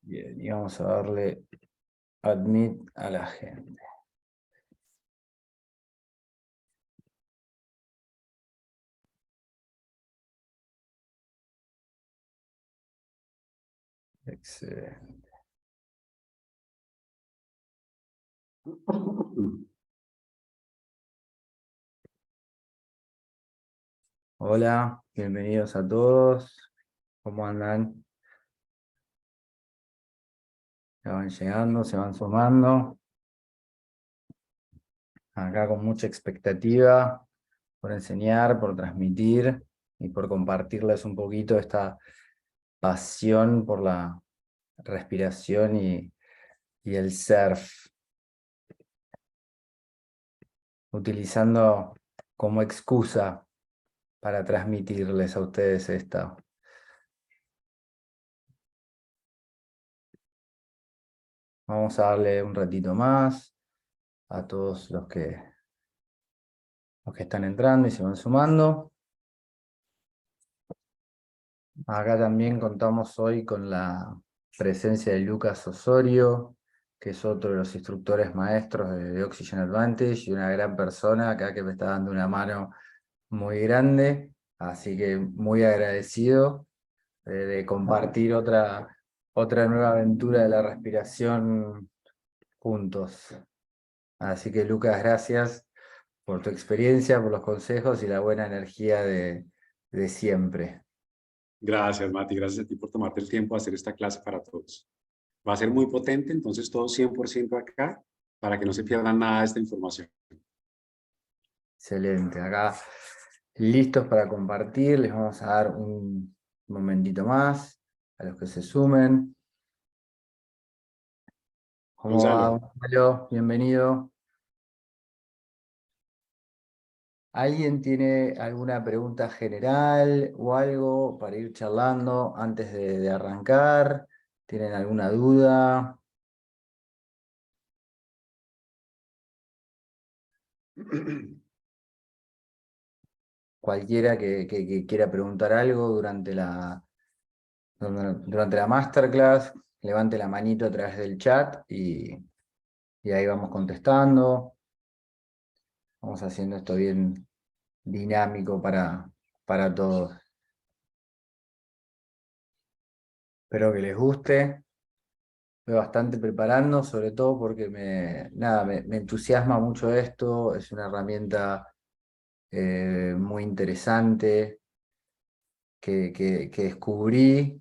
Bien, y vamos a darle admit a la gente. Excelente. Hola, bienvenidos a todos. ¿Cómo andan? Ya van llegando, se van sumando. Acá con mucha expectativa por enseñar, por transmitir y por compartirles un poquito esta pasión por la respiración y el surf, utilizando como excusa para transmitirles a ustedes esto. Vamos a darle un ratito más a todos los que están entrando y se van sumando. Acá también contamos hoy con la presencia de Lucas Osorio, que es otro de los instructores maestros de Oxygen Advantage y una gran persona acá que me está dando una mano muy grande. Así que muy agradecido de compartir otra nueva aventura de la respiración juntos. Así que Lucas, gracias por tu experiencia, por los consejos y la buena energía de siempre. Gracias, Mati. Gracias a ti por tomarte el tiempo de hacer esta clase para todos. Va a ser muy potente, entonces todos 100% acá para que no se pierdan nada de esta información. Excelente. Acá listos para compartir. Les vamos a dar un momentito más a los que se sumen. ¿Cómo va, Gonzalo. Gonzalo? Bienvenido. ¿Alguien tiene alguna pregunta general o algo para ir charlando antes de arrancar? ¿Tienen alguna duda? Cualquiera que quiera preguntar algo durante la masterclass, levante la manito a través del chat y ahí vamos contestando. Vamos haciendo esto bien dinámico para todos. Espero que les guste. Estoy bastante preparando, sobre todo porque me entusiasma mucho esto. Es una herramienta muy interesante que descubrí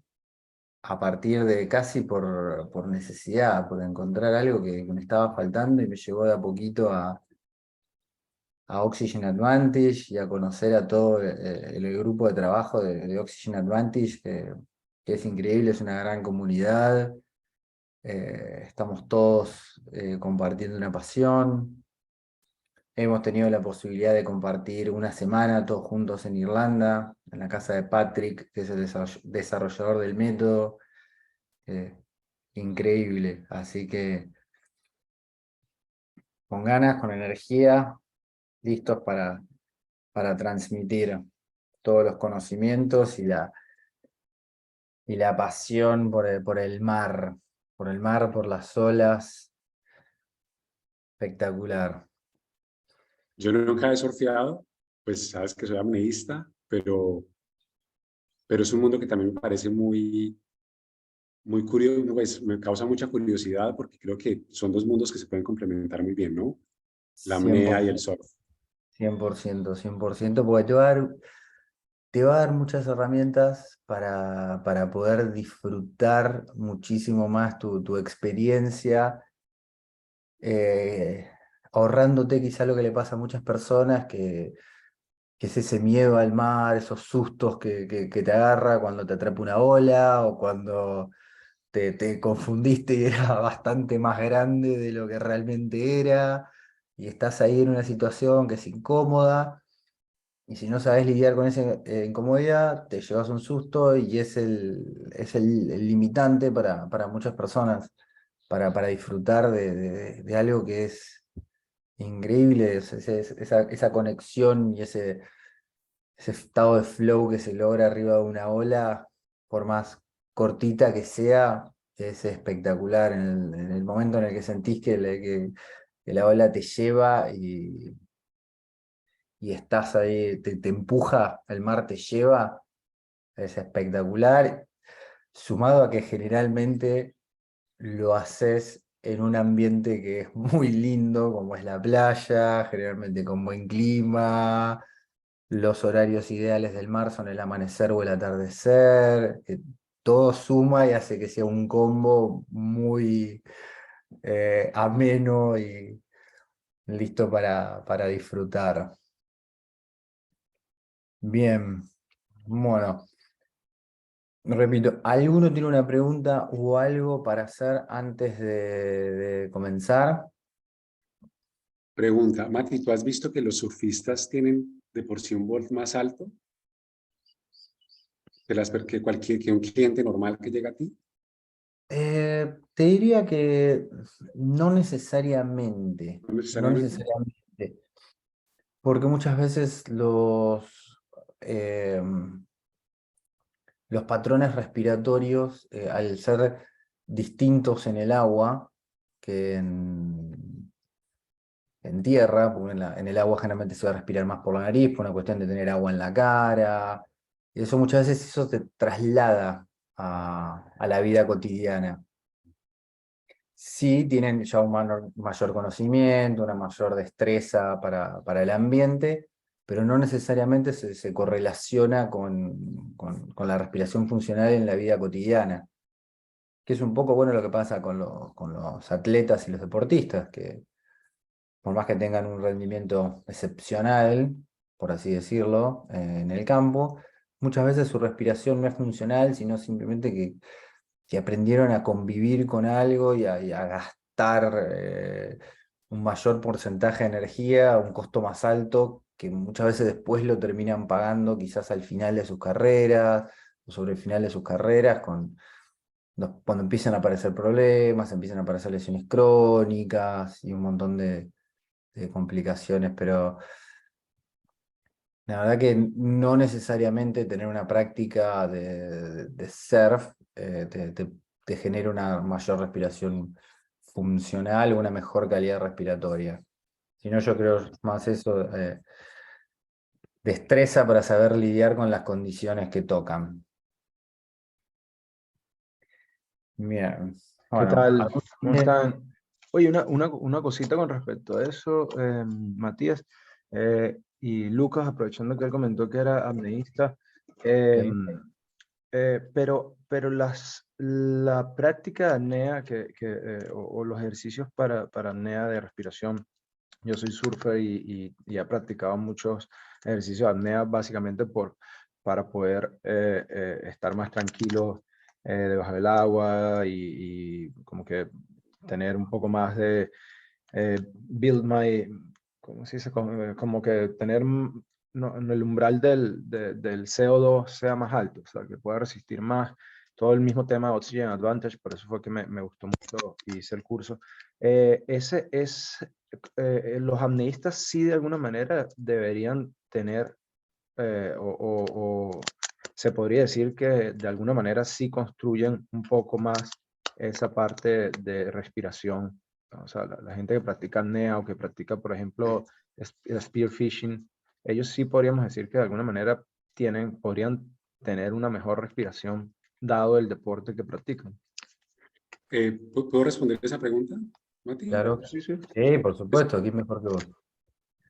a partir de casi por necesidad, por encontrar algo que me estaba faltando y me llevó de a poquito a Oxygen Advantage y a conocer a todo el grupo de trabajo de Oxygen Advantage, que es increíble, es una gran comunidad. Estamos todos compartiendo una pasión. Hemos tenido la posibilidad de compartir una semana todos juntos en Irlanda, en la casa de Patrick, que es el desarrollador del método. Increíble, así que con ganas, con energía, listos para transmitir todos los conocimientos y la pasión por el mar, por las olas. Espectacular. Yo nunca he surfeado, pues sabes que soy apneísta, pero es un mundo que también me parece muy curioso, pues me causa mucha curiosidad porque creo que son dos mundos que se pueden complementar muy bien, ¿no? La apnea y el 100%, surf. 100%, 100%, porque te va a dar muchas herramientas para poder disfrutar muchísimo más tu experiencia, eh, ahorrándote quizá lo que le pasa a muchas personas, que es ese miedo al mar, esos sustos que te agarra cuando te atrapa una ola o cuando te confundiste y era bastante más grande de lo que realmente era, y estás ahí en una situación que es incómoda. Y si no sabes lidiar con esa incomodidad, te llevas un susto y el limitante para muchas personas, para disfrutar de algo que es increíble, esa conexión y ese estado de flow que se logra arriba de una ola, por más cortita que sea, es espectacular en el momento en el que sentís que la ola te lleva y estás ahí, te empuja, el mar te lleva, es espectacular, sumado a que generalmente lo haces en un ambiente que es muy lindo, como es la playa, generalmente con buen clima, los horarios ideales del mar son el amanecer o el atardecer, todo suma y hace que sea un combo muy ameno y listo para disfrutar. Bien, bueno, repito, ¿alguno tiene una pregunta o algo para hacer antes de comenzar? Pregunta, Mati, ¿tú has visto que los surfistas tienen de por sí un Volt más alto que un cliente normal que llega a ti? Te diría que no necesariamente, No no necesariamente. necesariamente, porque muchas veces eh, los patrones respiratorios, al ser distintos en el agua que en tierra, porque en el agua generalmente se va a respirar más por la nariz, por una cuestión de tener agua en la cara, y eso muchas veces eso te traslada a la vida cotidiana. Sí tienen ya un mayor conocimiento, una mayor destreza para el ambiente, pero no necesariamente se correlaciona con la respiración funcional en la vida cotidiana, que es un poco bueno lo que pasa con los atletas y los deportistas, que por más que tengan un rendimiento excepcional, por así decirlo, en el campo, muchas veces su respiración no es funcional, sino simplemente que aprendieron a convivir con algo y a gastar un mayor porcentaje de energía a un costo más alto, que muchas veces después lo terminan pagando quizás al final de sus carreras o sobre el final de sus carreras, cuando empiezan a aparecer problemas, empiezan a aparecer lesiones crónicas y un montón de complicaciones, pero la verdad que no necesariamente tener una práctica de surf te genera una mayor respiración funcional o una mejor calidad respiratoria. Sino yo creo más eso, destreza para saber lidiar con las condiciones que tocan. Bien, ¿Qué bueno, tal? ¿Cómo están? Oye, una cosita con respecto a eso, Matías y Lucas, aprovechando que él comentó que era apneísta, eh, sí, pero la práctica de apnea o los ejercicios para apnea de respiración, yo soy surfer y he practicado muchos ejercicios de apnea básicamente para poder estar más tranquilo debajo del agua y como que tener un poco más de build my, ¿cómo se dice? Como que tener el umbral del CO2 sea más alto, o sea, que pueda resistir más. Todo el mismo tema de Oxygen Advantage, por eso fue que me gustó mucho y hice el curso. Ese es, los apneístas sí de alguna manera deberían tener, o se podría decir que de alguna manera sí construyen un poco más esa parte de respiración, ¿no? O sea, la gente que practica apnea o que practica, por ejemplo, spearfishing, ellos sí podríamos decir que de alguna manera podrían tener una mejor respiración dado el deporte que practican. ¿Puedo responder esa pregunta, Mati? claro. Sí, sí. Sí, por Pues, supuesto, aquí mejor que vos.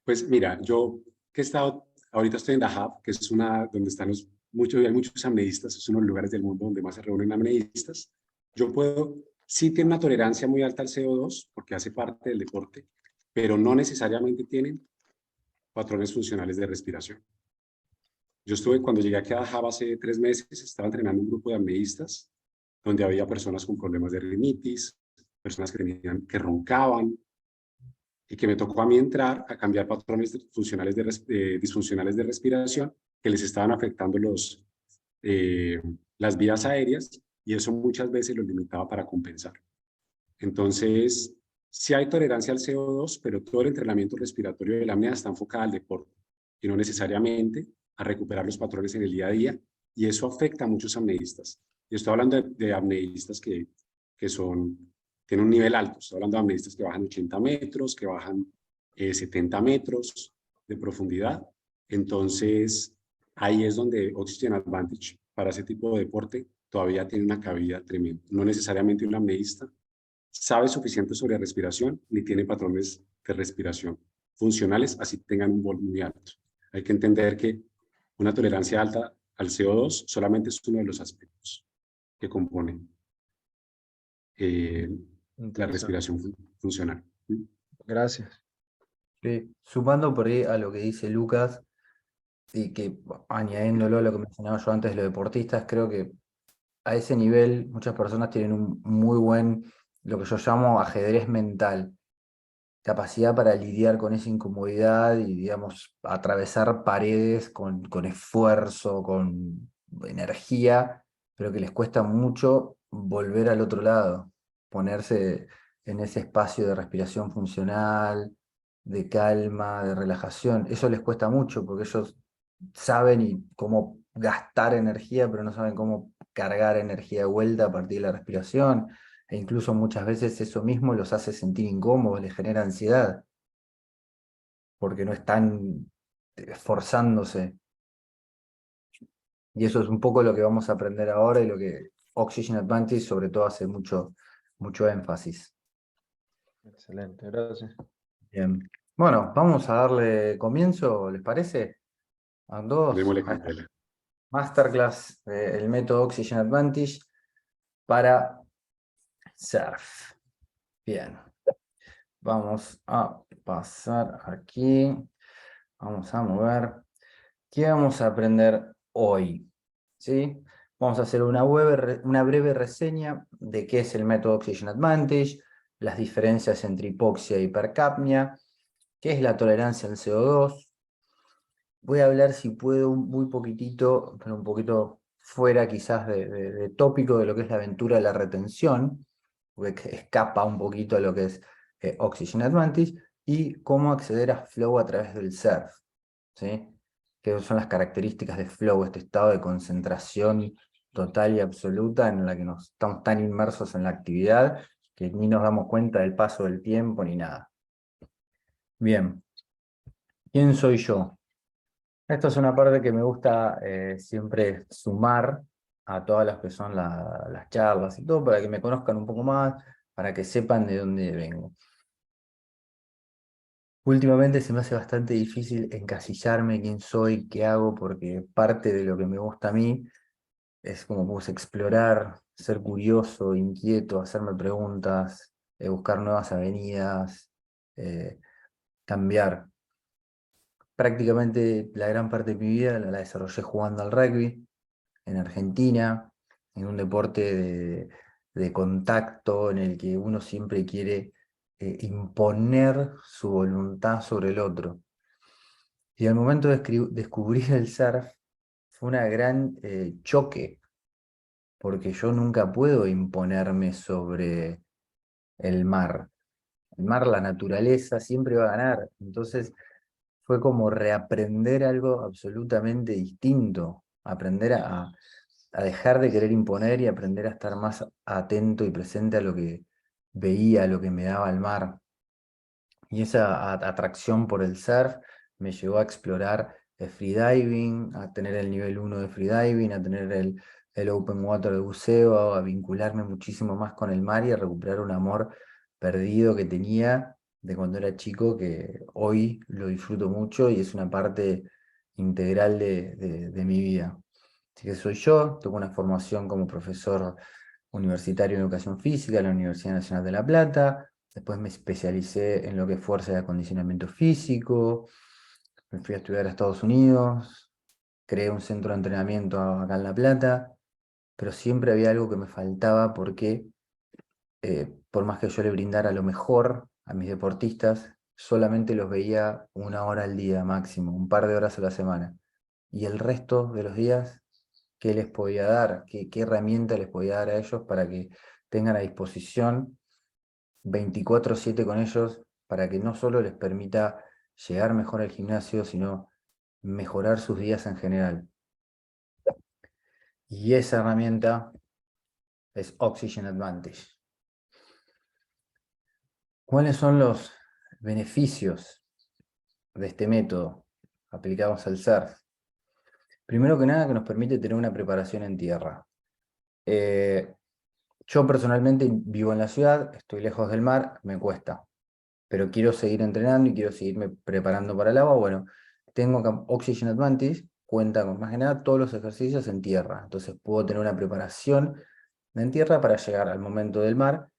pues mira, yo que he estado, ahorita estoy en Dahab, que es una donde están hay muchos apneístas, es uno de los lugares del mundo donde más se reúnen apneístas. Sí tiene una tolerancia muy alta al CO2 porque hace parte del deporte, pero no necesariamente tienen patrones funcionales de respiración. Cuando llegué aquí a Dahab hace 3 meses, estaba entrenando un grupo de apneístas donde había personas con problemas de rinitis, personas que roncaban, y que me tocó a mí entrar a cambiar patrones disfuncionales de respiración que les estaban afectando las vías aéreas, y eso muchas veces los limitaba para compensar. Entonces, sí hay tolerancia al CO2, pero todo el entrenamiento respiratorio de la apnea está enfocado al deporte y no necesariamente a recuperar los patrones en el día a día, y eso afecta a muchos apneístas. Y estoy hablando de apneístas que que tienen un nivel alto. Estoy hablando de apneístas que bajan 80 metros, que bajan 70 metros de profundidad. Entonces, ahí es donde Oxygen Advantage para ese tipo de deporte todavía tiene una cabida tremenda. No necesariamente un apneísta sabe suficiente sobre respiración ni tiene patrones de respiración funcionales, así tengan un volumen muy alto. Hay que entender que una tolerancia alta al CO2 solamente es uno de los aspectos que componen la Interesante. respiración funcional. Gracias. Sí. Sumando por ahí a lo que dice Lucas, y que añadiéndolo a lo que mencionaba yo antes de los deportistas, creo que a ese nivel muchas personas tienen un muy buen, lo que yo llamo ajedrez mental, capacidad para lidiar con esa incomodidad y, digamos, atravesar paredes con esfuerzo, con energía, pero que les cuesta mucho volver al otro lado, ponerse en ese espacio de respiración funcional, de calma, de relajación. Eso les cuesta mucho porque ellos saben cómo gastar energía, pero no saben cómo cargar energía de vuelta a partir de la respiración. E incluso muchas veces eso mismo los hace sentir incómodos, les genera ansiedad, porque no están esforzándose. Y eso es un poco lo que vamos a aprender ahora y lo que Oxygen Advantage sobre todo hace mucho énfasis. Excelente, gracias. Bien. Bueno, vamos a darle comienzo, ¿les parece? A todos, Démosle a esta candela. masterclass del método Oxygen Advantage para surf. Bien. Vamos a pasar aquí. Vamos a mover. ¿Qué vamos a aprender hoy? ¿Sí? Vamos a hacer una breve reseña de qué es el método Oxygen Advantage, las diferencias entre hipoxia y hipercapnia, qué es la tolerancia al CO2. Voy a hablar, si puedo, muy poquitito, pero un poquito fuera quizás de tópico de lo que es la aventura de la retención, porque escapa un poquito a lo que es Oxygen Advantage, y cómo acceder a flow a través del surf, ¿sí? Que son las características de flow, este estado de concentración total y absoluta en la que nos estamos tan inmersos en la actividad que ni nos damos cuenta del paso del tiempo ni nada. Bien, ¿quién soy yo? Esto es una parte que me gusta siempre sumar a todas las que son las charlas y todo, para que me conozcan un poco más, para que sepan de dónde vengo. Últimamente se me hace bastante difícil encasillarme quién soy, qué hago, porque parte de lo que me gusta a mí es como pues, explorar, ser curioso, inquieto, hacerme preguntas, buscar nuevas avenidas, eh, cambiar. Prácticamente la gran parte de mi vida la desarrollé jugando al rugby en Argentina, en un deporte de contacto en el que uno siempre quiere imponer su voluntad sobre el otro. Y al momento de descubrir el surf fue una gran choque, porque yo nunca puedo imponerme sobre el mar. El mar, la naturaleza, siempre va a ganar. Entonces fue como reaprender algo absolutamente distinto, aprender a dejar de querer imponer y aprender a estar más atento y presente a lo que veía, a lo que me daba el mar. Y esa atracción por el surf me llevó a explorar el freediving, a tener el nivel 1 de freediving, a tener el open water de buceo, a vincularme muchísimo más con el mar y a recuperar un amor perdido que tenía de cuando era chico, que hoy lo disfruto mucho y es una parte integral de mi vida. Así que soy yo, tengo una formación como profesor universitario en educación física en la Universidad Nacional de La Plata. Después me especialicé en lo que es fuerza de acondicionamiento físico. Me fui a estudiar a Estados Unidos. Creé un centro de entrenamiento acá en La Plata. Pero siempre había algo que me faltaba porque, por más que yo le brindara lo mejor a mis deportistas, solamente los veía 1 hora al día máximo, un par de horas a la semana. Y el resto de los días, ¿qué les podía dar? ¿Qué herramienta les podía dar a ellos para que tengan a disposición 24/7 con ellos, para que no solo les permita llegar mejor al gimnasio, sino mejorar sus días en general? Y esa herramienta es Oxygen Advantage. ¿Cuáles son los beneficios de este método aplicados al surf? Primero que nada, que nos permite tener una preparación en tierra. Yo personalmente vivo en la ciudad, estoy lejos del mar, me cuesta, pero quiero seguir entrenando y quiero seguirme preparando para el agua. Bueno, tengo Oxygen Advantage, cuenta con más que nada todos los ejercicios en tierra, entonces puedo tener una preparación en tierra para llegar al momento del mar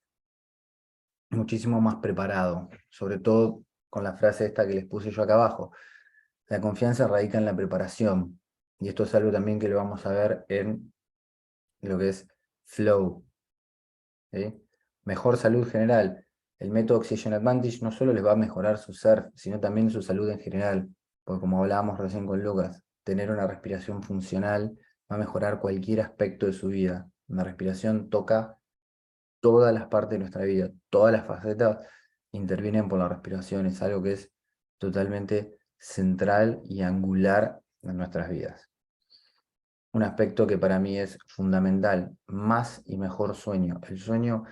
muchísimo más preparado, sobre todo con la frase esta que les puse yo acá abajo. La confianza radica en la preparación, y esto es algo también que lo vamos a ver en lo que es flow. ¿Sí? Mejor salud general. El método Oxygen Advantage no solo les va a mejorar su surf, sino también su salud en general, porque como hablábamos recién con Lucas, tener una respiración funcional va a mejorar cualquier aspecto de su vida. Una respiración toca todas las partes de nuestra vida, todas las facetas intervienen por la respiración, es algo que es totalmente central y angular en nuestras vidas. Un aspecto que para mí es fundamental, más y mejor sueño. El sueño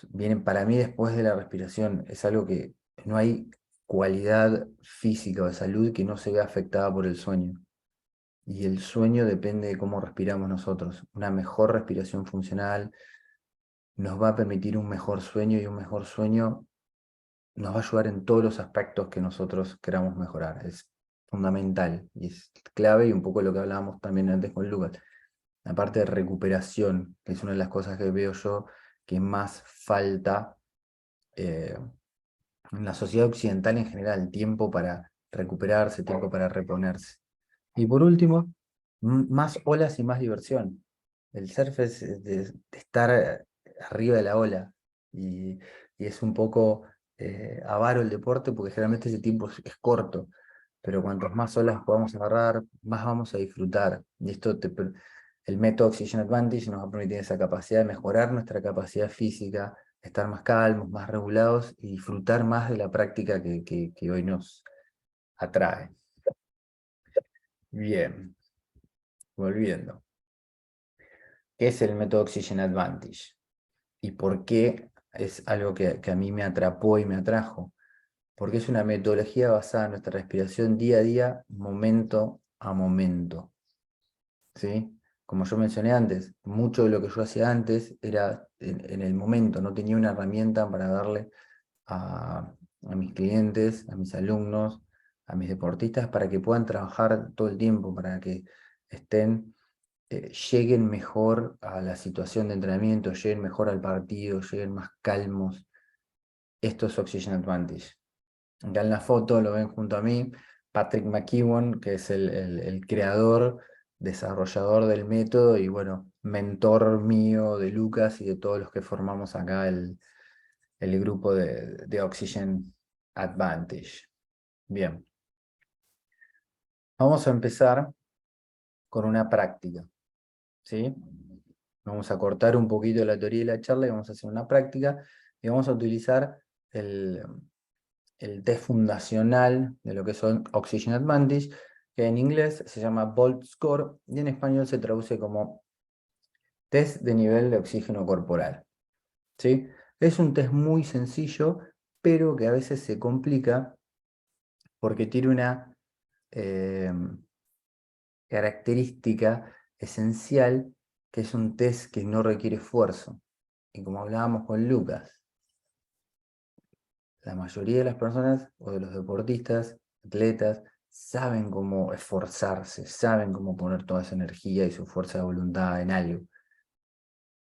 viene para mí después de la respiración, es algo que no hay cualidad física o de salud que no se vea afectada por el sueño. Y el sueño depende de cómo respiramos nosotros. Una mejor respiración funcional nos va a permitir un mejor sueño, y un mejor sueño nos va a ayudar en todos los aspectos que nosotros queramos mejorar. Es fundamental y es clave, y un poco lo que hablábamos también antes con Lucas. La parte de recuperación, que es una de las cosas que veo yo que más falta en la sociedad occidental en general, tiempo para recuperarse, tiempo para reponerse. Y por último, más olas y más diversión. El surf es de estar arriba de la ola, y es un poco avaro el deporte porque generalmente ese tiempo es corto, pero cuantos más olas podamos agarrar, más vamos a disfrutar. Y el método Oxygen Advantage nos va a permitir esa capacidad de mejorar nuestra capacidad física, estar más calmos, más regulados y disfrutar más de la práctica que hoy nos atrae. Bien, volviendo. ¿Qué es el método Oxygen Advantage? ¿Y por qué es algo que a mí me atrapó y me atrajo? Porque es una metodología basada en nuestra respiración día a día, momento a momento. ¿Sí? Como yo mencioné antes, mucho de lo que yo hacía antes era en el momento, no tenía una herramienta para darle a mis clientes, a mis alumnos, a mis deportistas, para que puedan trabajar todo el tiempo, para que lleguen mejor a la situación de entrenamiento, lleguen mejor al partido, lleguen más calmos. Esto es Oxygen Advantage. Acá en la foto lo ven junto a mí, Patrick McKeown, que es el creador, desarrollador del método y bueno, mentor mío, de Lucas y de todos los que formamos acá el grupo de Oxygen Advantage. Bien, vamos a empezar con una práctica, ¿sí? Vamos a cortar un poquito la teoría y la charla y vamos a hacer una práctica y vamos a utilizar el test fundacional de lo que son Oxygen Advantage, que en inglés se llama Bolt Score y en español se traduce como test de nivel de oxígeno corporal. ¿Sí? Es un test muy sencillo, pero que a veces se complica porque tiene una característica esencial, que es un test que no requiere esfuerzo. Y como hablábamos con Lucas, la mayoría de las personas o de los deportistas, atletas, saben cómo esforzarse, saben cómo poner toda esa energía y su fuerza de voluntad en algo,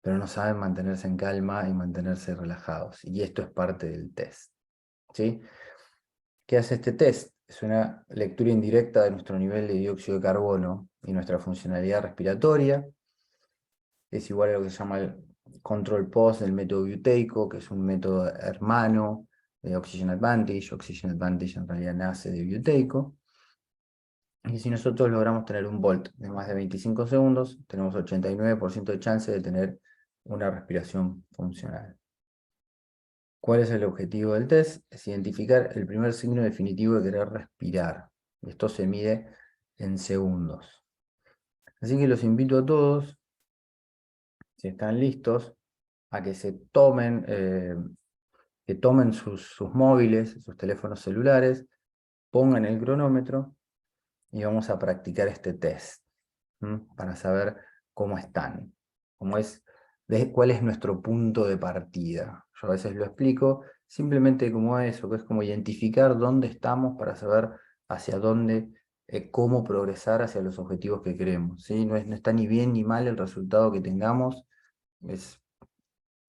pero no saben mantenerse en calma y mantenerse relajados. Y esto es parte del test. ¿Sí? ¿Qué hace este test? Es una lectura indirecta de nuestro nivel de dióxido de carbono y nuestra funcionalidad respiratoria. Es igual a lo que se llama el control post del método buteico, que es un método hermano de Oxygen Advantage. Oxygen Advantage en realidad nace de buteico. Y si nosotros logramos tener un volt de más de 25 segundos, tenemos 89% de chance de tener una respiración funcional. ¿Cuál es el objetivo del test? Es identificar el primer signo definitivo de querer respirar. Esto se mide en segundos. Así que los invito a todos, si están listos, a que se tomen, que que tomen sus móviles, sus teléfonos celulares, pongan el cronómetro y vamos a practicar este test, para saber cómo están, cuál es nuestro punto de partida. Yo a veces lo explico simplemente como eso, que es como identificar dónde estamos para saber hacia dónde, cómo progresar hacia los objetivos que queremos, ¿sí? No está ni bien ni mal el resultado que tengamos, es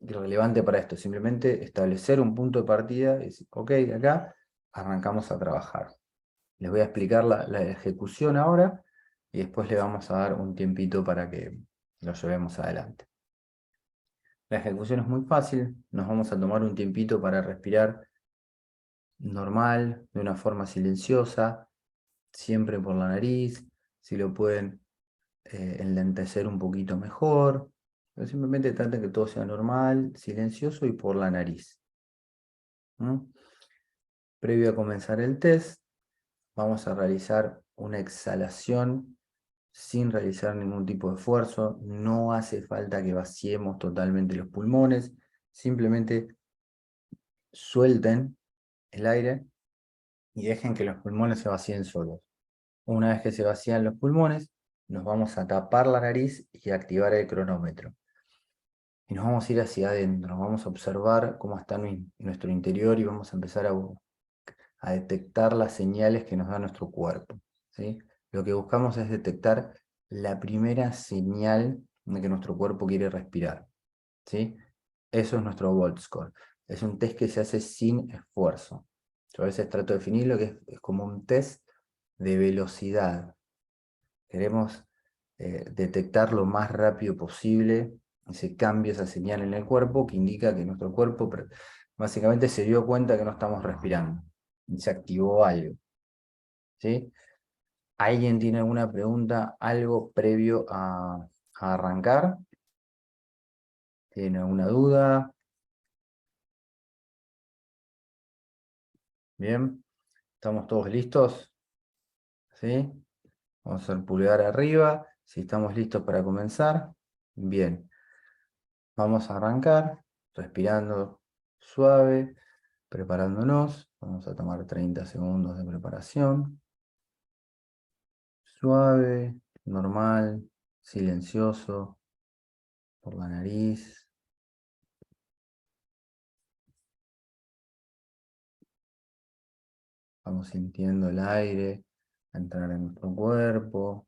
irrelevante para esto, simplemente establecer un punto de partida y decir, ok, de acá arrancamos a trabajar. Les voy a explicar la ejecución ahora y después le vamos a dar un tiempito para que lo llevemos adelante. La ejecución es muy fácil, nos vamos a tomar un tiempito para respirar normal, de una forma silenciosa, siempre por la nariz, si lo pueden enlentecer un poquito mejor, pero simplemente traten que todo sea normal, silencioso y por la nariz. Previo a comenzar el test, vamos a realizar una exhalación sin realizar ningún tipo de esfuerzo. No hace falta que vaciemos totalmente los pulmones, simplemente suelten el aire y dejen que los pulmones se vacíen solos. Una vez que se vacían los pulmones, nos vamos a tapar la nariz y activar el cronómetro. Y nos vamos a ir hacia adentro, vamos a observar cómo está nuestro interior y vamos a empezar a detectar las señales que nos da nuestro cuerpo, ¿sí? Lo que buscamos es detectar la primera señal de que nuestro cuerpo quiere respirar, ¿sí? Eso es nuestro Volt Score. Es un test que se hace sin esfuerzo. Yo a veces trato de definirlo que es como un test de velocidad. Queremos detectar lo más rápido posible ese cambio, esa señal en el cuerpo que indica que nuestro cuerpo básicamente se dio cuenta que no estamos respirando. Y se activó algo, ¿sí? ¿Alguien tiene alguna pregunta, algo previo a arrancar? ¿Tiene alguna duda? Bien, ¿estamos todos listos? ¿Sí? Vamos a hacer pulgar arriba, si estamos listos para comenzar. Bien, vamos a arrancar, respirando suave, preparándonos. Vamos a tomar 30 segundos de preparación. Suave, normal, silencioso, por la nariz. Vamos sintiendo el aire entrar en nuestro cuerpo.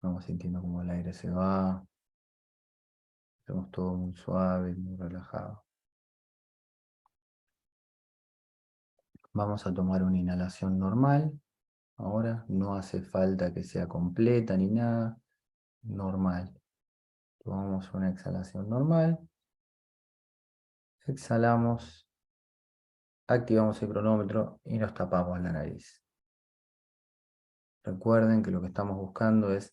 Vamos sintiendo cómo el aire se va. Hacemos todo muy suave, muy relajado. Vamos a tomar una inhalación normal. Ahora no hace falta que sea completa ni nada. Normal. Tomamos una exhalación normal. Exhalamos. Activamos el cronómetro y nos tapamos la nariz. Recuerden que lo que estamos buscando es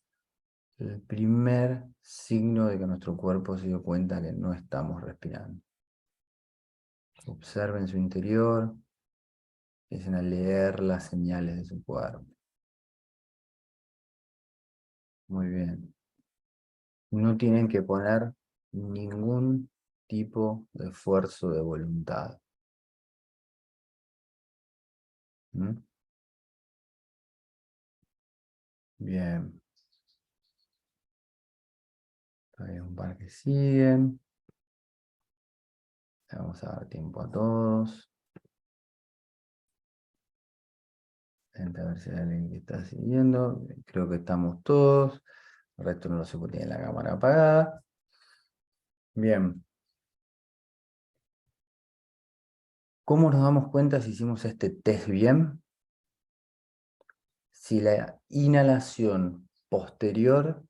el primer signo de que nuestro cuerpo se dio cuenta que no estamos respirando. Observen su interior, empiecen a leer las señales de su cuerpo. Muy bien. No tienen que poner ningún tipo de esfuerzo de voluntad. ¿Mm? Bien. Hay un par que siguen. Vamos a dar tiempo a todos. A ver si hay alguien que está siguiendo. Creo que estamos todos. El resto no lo sé porque tiene la cámara apagada. Bien. ¿Cómo nos damos cuenta si hicimos este test bien? Si la inhalación posterior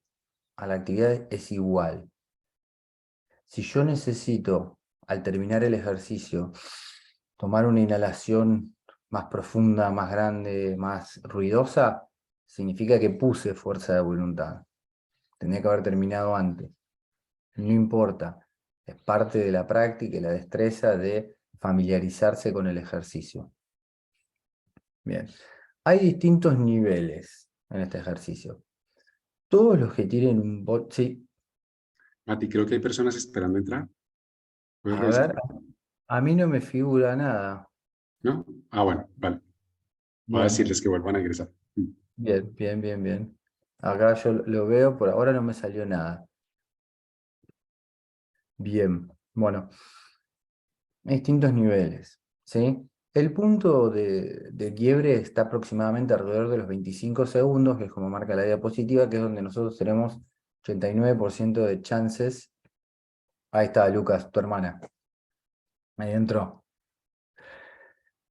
a la actividad es igual. Si yo necesito, al terminar el ejercicio, tomar una inhalación más profunda, más grande, más ruidosa, significa que puse fuerza de voluntad. Tenía que haber terminado antes. No importa. Es parte de la práctica y la destreza de familiarizarse con el ejercicio. Bien. Hay distintos niveles en este ejercicio. Todos los que tienen un bot... Sí, Mati, creo que hay personas esperando entrar. ¿Puedes a ver. revisar? A mí no me figura nada. ¿No? Ah, bueno, vale. Voy a Bien, decirles que vuelvan a ingresar. bien, bien, bien, bien. Acá yo lo veo, por ahora no me salió nada. Bien, bueno, distintos niveles, ¿sí? El punto de quiebre está aproximadamente alrededor de los 25 segundos, que es como marca la diapositiva, que es donde nosotros tenemos 89% de chances. Ahí está, Lucas, tu hermana. Ahí entró.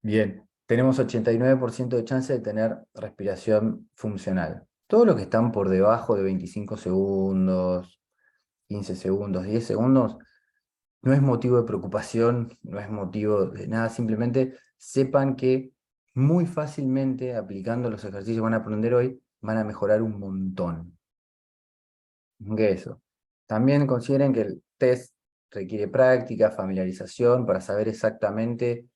Bien, tenemos 89% de chance de tener respiración funcional. Todos los que están por debajo de 25 segundos, 15 segundos, 10 segundos, no es motivo de preocupación, no es motivo de nada, simplemente sepan que muy fácilmente aplicando los ejercicios que van a aprender hoy, van a mejorar un montón. ¿Qué es eso? También consideren que el test requiere práctica, familiarización para saber exactamente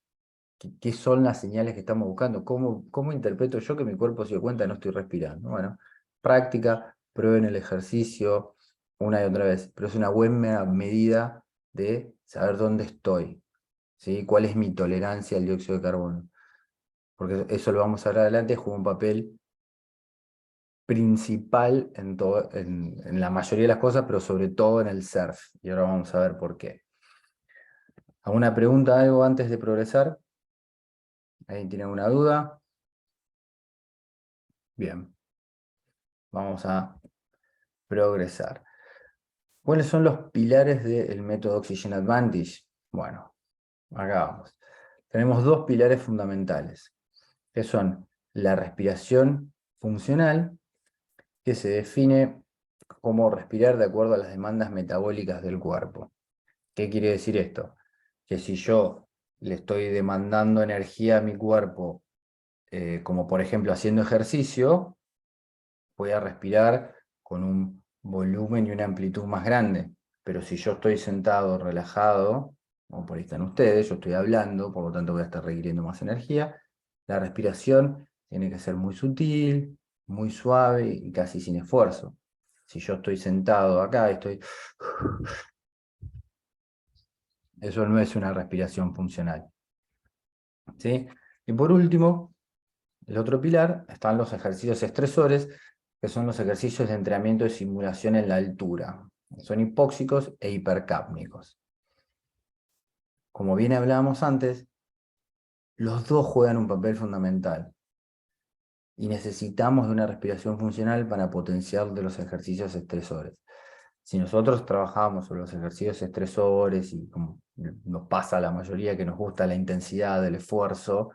qué son las señales que estamos buscando, cómo interpreto yo que mi cuerpo se dio cuenta que no estoy respirando. Bueno, práctica, prueben el ejercicio una y otra vez, pero es una buena medida de saber dónde estoy, ¿sí? Cuál es mi tolerancia al dióxido de carbono, porque eso lo vamos a ver adelante, juega un papel principal en la mayoría de las cosas, pero sobre todo en el surf, y ahora vamos a ver por qué. ¿Alguna pregunta, algo antes de progresar? ¿Alguien tiene alguna duda? Bien, vamos a progresar. ¿Cuáles son los pilares del método Oxygen Advantage? Bueno, acá vamos. Tenemos dos pilares fundamentales, que son la respiración funcional, que se define como respirar de acuerdo a las demandas metabólicas del cuerpo. ¿Qué quiere decir esto? Que si yo le estoy demandando energía a mi cuerpo, como por ejemplo haciendo ejercicio, voy a respirar con un volumen y una amplitud más grande. Pero si yo estoy sentado, relajado, como por ahí están ustedes, yo estoy hablando, por lo tanto voy a estar requiriendo más energía, la respiración tiene que ser muy sutil, muy suave y casi sin esfuerzo. Si yo estoy sentado acá, eso no es una respiración funcional, ¿sí? Y por último, el otro pilar están los ejercicios estresores, que son los ejercicios de entrenamiento de simulación en la altura. Son hipóxicos e hipercápnicos. Como bien hablábamos antes, los dos juegan un papel fundamental y necesitamos de una respiración funcional para potenciar de los ejercicios estresores. Si nosotros trabajamos sobre los ejercicios estresores y como nos pasa a la mayoría que nos gusta la intensidad del esfuerzo,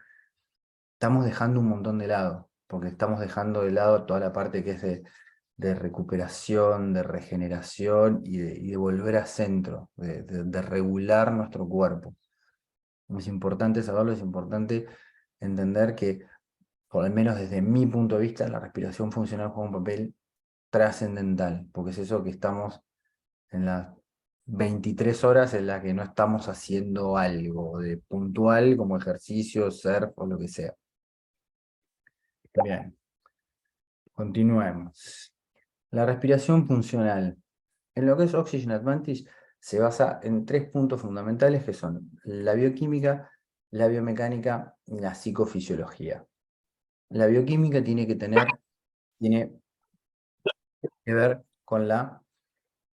estamos dejando un montón de lado, porque estamos dejando de lado toda la parte que es de recuperación, de regeneración y de volver a centro, de regular nuestro cuerpo. Es importante saberlo, es importante entender que, por lo menos desde mi punto de vista, la respiración funcional juega un papel trascendental, porque es eso que estamos en las 23 horas en las que no estamos haciendo algo de puntual como ejercicio, surf o lo que sea. Bien, continuemos. La respiración funcional. En lo que es Oxygen Advantage se basa en tres puntos fundamentales que son la bioquímica, la biomecánica y la psicofisiología. La bioquímica tiene que ver con la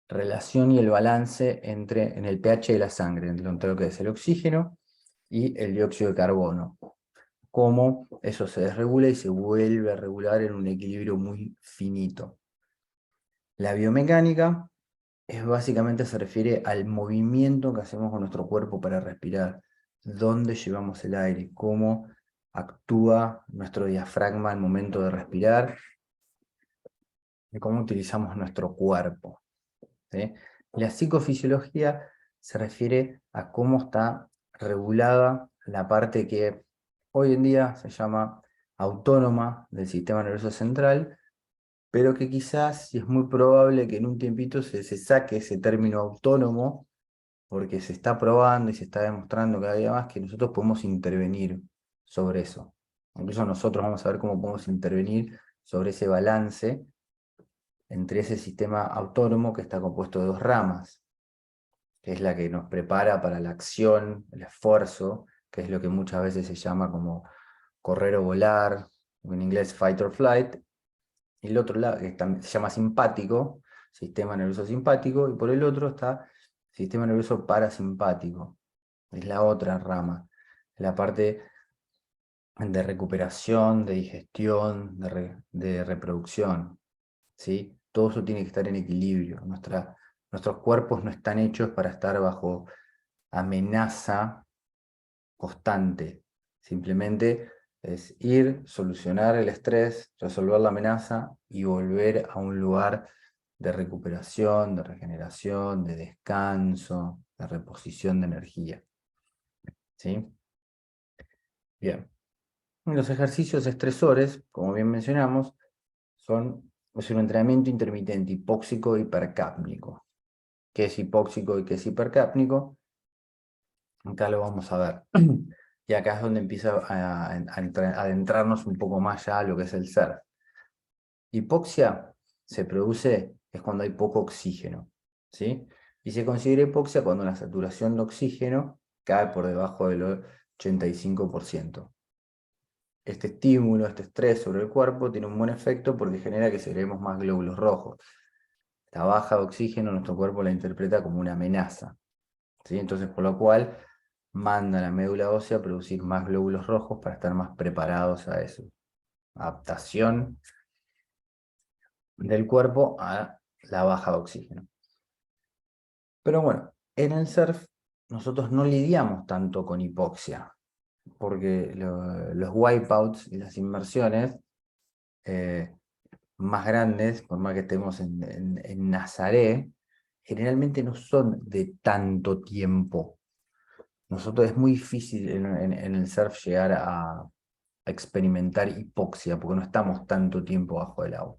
relación y el balance en el pH de la sangre, entre lo que es el oxígeno y el dióxido de carbono. Cómo eso se desregula y se vuelve a regular en un equilibrio muy finito. La biomecánica básicamente se refiere al movimiento que hacemos con nuestro cuerpo para respirar, dónde llevamos el aire, cómo actúa nuestro diafragma al momento de respirar y cómo utilizamos nuestro cuerpo, ¿sí? La psicofisiología se refiere a cómo está regulada la parte que hoy en día se llama autónoma del sistema nervioso central, pero que quizás, y es muy probable que en un tiempito se saque ese término autónomo, porque se está probando y se está demostrando cada día más que nosotros podemos intervenir sobre eso. Incluso nosotros vamos a ver cómo podemos intervenir sobre ese balance entre ese sistema autónomo que está compuesto de dos ramas. que es la que nos prepara para la acción, el esfuerzo, que es lo que muchas veces se llama como correr o volar, o en inglés fight or flight, y el otro lado, que también se llama simpático, sistema nervioso simpático, y por el otro está sistema nervioso parasimpático, es la otra rama, la parte de recuperación, de digestión, de reproducción, ¿sí? Todo eso tiene que estar en equilibrio. Nuestros cuerpos no están hechos para estar bajo amenaza constante. Simplemente es ir, solucionar el estrés, resolver la amenaza y volver a un lugar de recuperación, de regeneración, de descanso, de reposición de energía. ¿Sí? Bien. Los ejercicios estresores, como bien mencionamos, es un entrenamiento intermitente hipóxico hipercápnico. ¿Qué es hipóxico y qué es hipercápnico? Acá lo vamos a ver. Y acá es donde empieza a adentrarnos un poco más ya a lo que es el surf. Hipoxia se produce es cuando hay poco oxígeno, ¿sí? Y se considera hipoxia cuando la saturación de oxígeno cae por debajo del 85%. Este estímulo, este estrés sobre el cuerpo tiene un buen efecto porque genera que segreguemos más glóbulos rojos. La baja de oxígeno nuestro cuerpo la interpreta como una amenaza, ¿sí? Entonces, por lo cual manda a la médula ósea a producir más glóbulos rojos para estar más preparados a eso. Adaptación del cuerpo a la baja de oxígeno. Pero bueno, en el surf nosotros no lidiamos tanto con hipoxia, porque los wipeouts y las inmersiones más grandes, por más que estemos en Nazaré, generalmente no son de tanto tiempo. Nosotros es muy difícil en el surf llegar a experimentar hipoxia, porque no estamos tanto tiempo bajo el agua.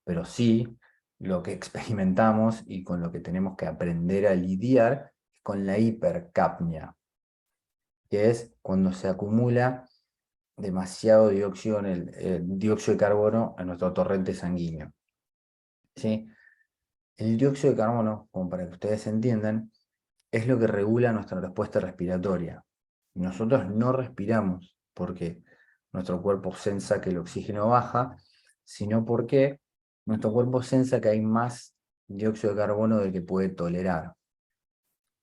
Pero sí, lo que experimentamos y con lo que tenemos que aprender a lidiar es con la hipercapnia, que es cuando se acumula demasiado dióxido, dióxido de carbono en nuestro torrente sanguíneo. ¿Sí? El dióxido de carbono, como para que ustedes entiendan, es lo que regula nuestra respuesta respiratoria. Nosotros no respiramos porque nuestro cuerpo sensa que el oxígeno baja, sino porque nuestro cuerpo sensa que hay más dióxido de carbono del que puede tolerar.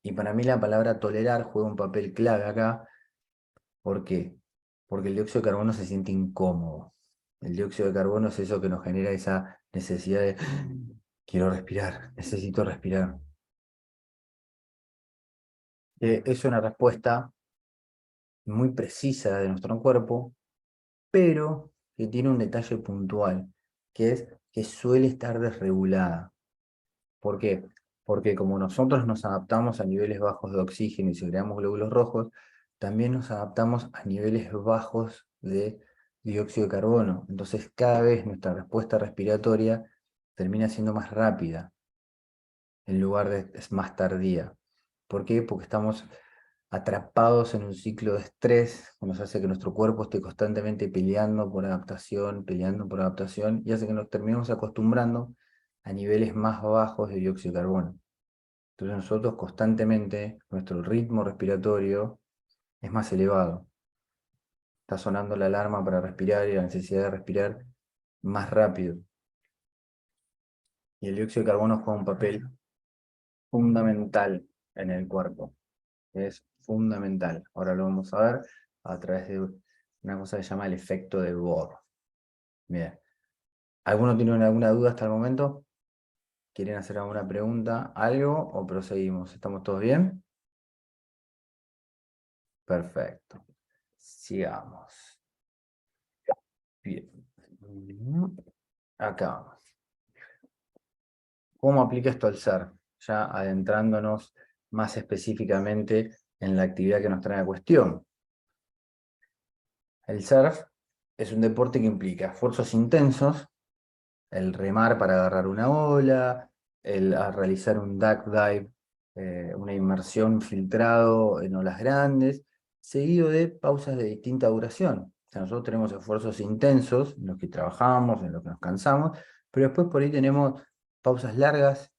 Y para mí la palabra tolerar juega un papel clave acá. ¿Por qué? Porque el dióxido de carbono se siente incómodo. El dióxido de carbono es eso que nos genera esa necesidad de quiero respirar, necesito respirar. Es una respuesta muy precisa de nuestro cuerpo, pero que tiene un detalle puntual, que es que suele estar desregulada. ¿Por qué? Porque como nosotros nos adaptamos a niveles bajos de oxígeno y segregamos glóbulos rojos, también nos adaptamos a niveles bajos de dióxido de carbono. Entonces cada vez nuestra respuesta respiratoria termina siendo más rápida, en lugar de es más tardía. ¿Por qué? Porque estamos atrapados en un ciclo de estrés que nos hace que nuestro cuerpo esté constantemente peleando por adaptación, y hace que nos terminemos acostumbrando a niveles más bajos de dióxido de carbono. Entonces nosotros constantemente, nuestro ritmo respiratorio es más elevado. Está sonando la alarma para respirar y la necesidad de respirar más rápido. Y el dióxido de carbono juega un papel fundamental en el cuerpo. Es fundamental. Ahora lo vamos a ver a través de una cosa que se llama el efecto de Bohr. Bien. ¿Alguno tiene alguna duda hasta el momento? ¿Quieren hacer alguna pregunta, algo o proseguimos? ¿Estamos todos bien? Perfecto. Sigamos. Bien. Acá vamos. ¿Cómo aplica esto al ser? Ya adentrándonos más específicamente en la actividad que nos trae a cuestión. El surf es un deporte que implica esfuerzos intensos, el remar para agarrar una ola, a realizar un duck dive, una inmersión filtrado en olas grandes, seguido de pausas de distinta duración. O sea, nosotros tenemos esfuerzos intensos en los que trabajamos, en los que nos cansamos, pero después por ahí tenemos pausas largas,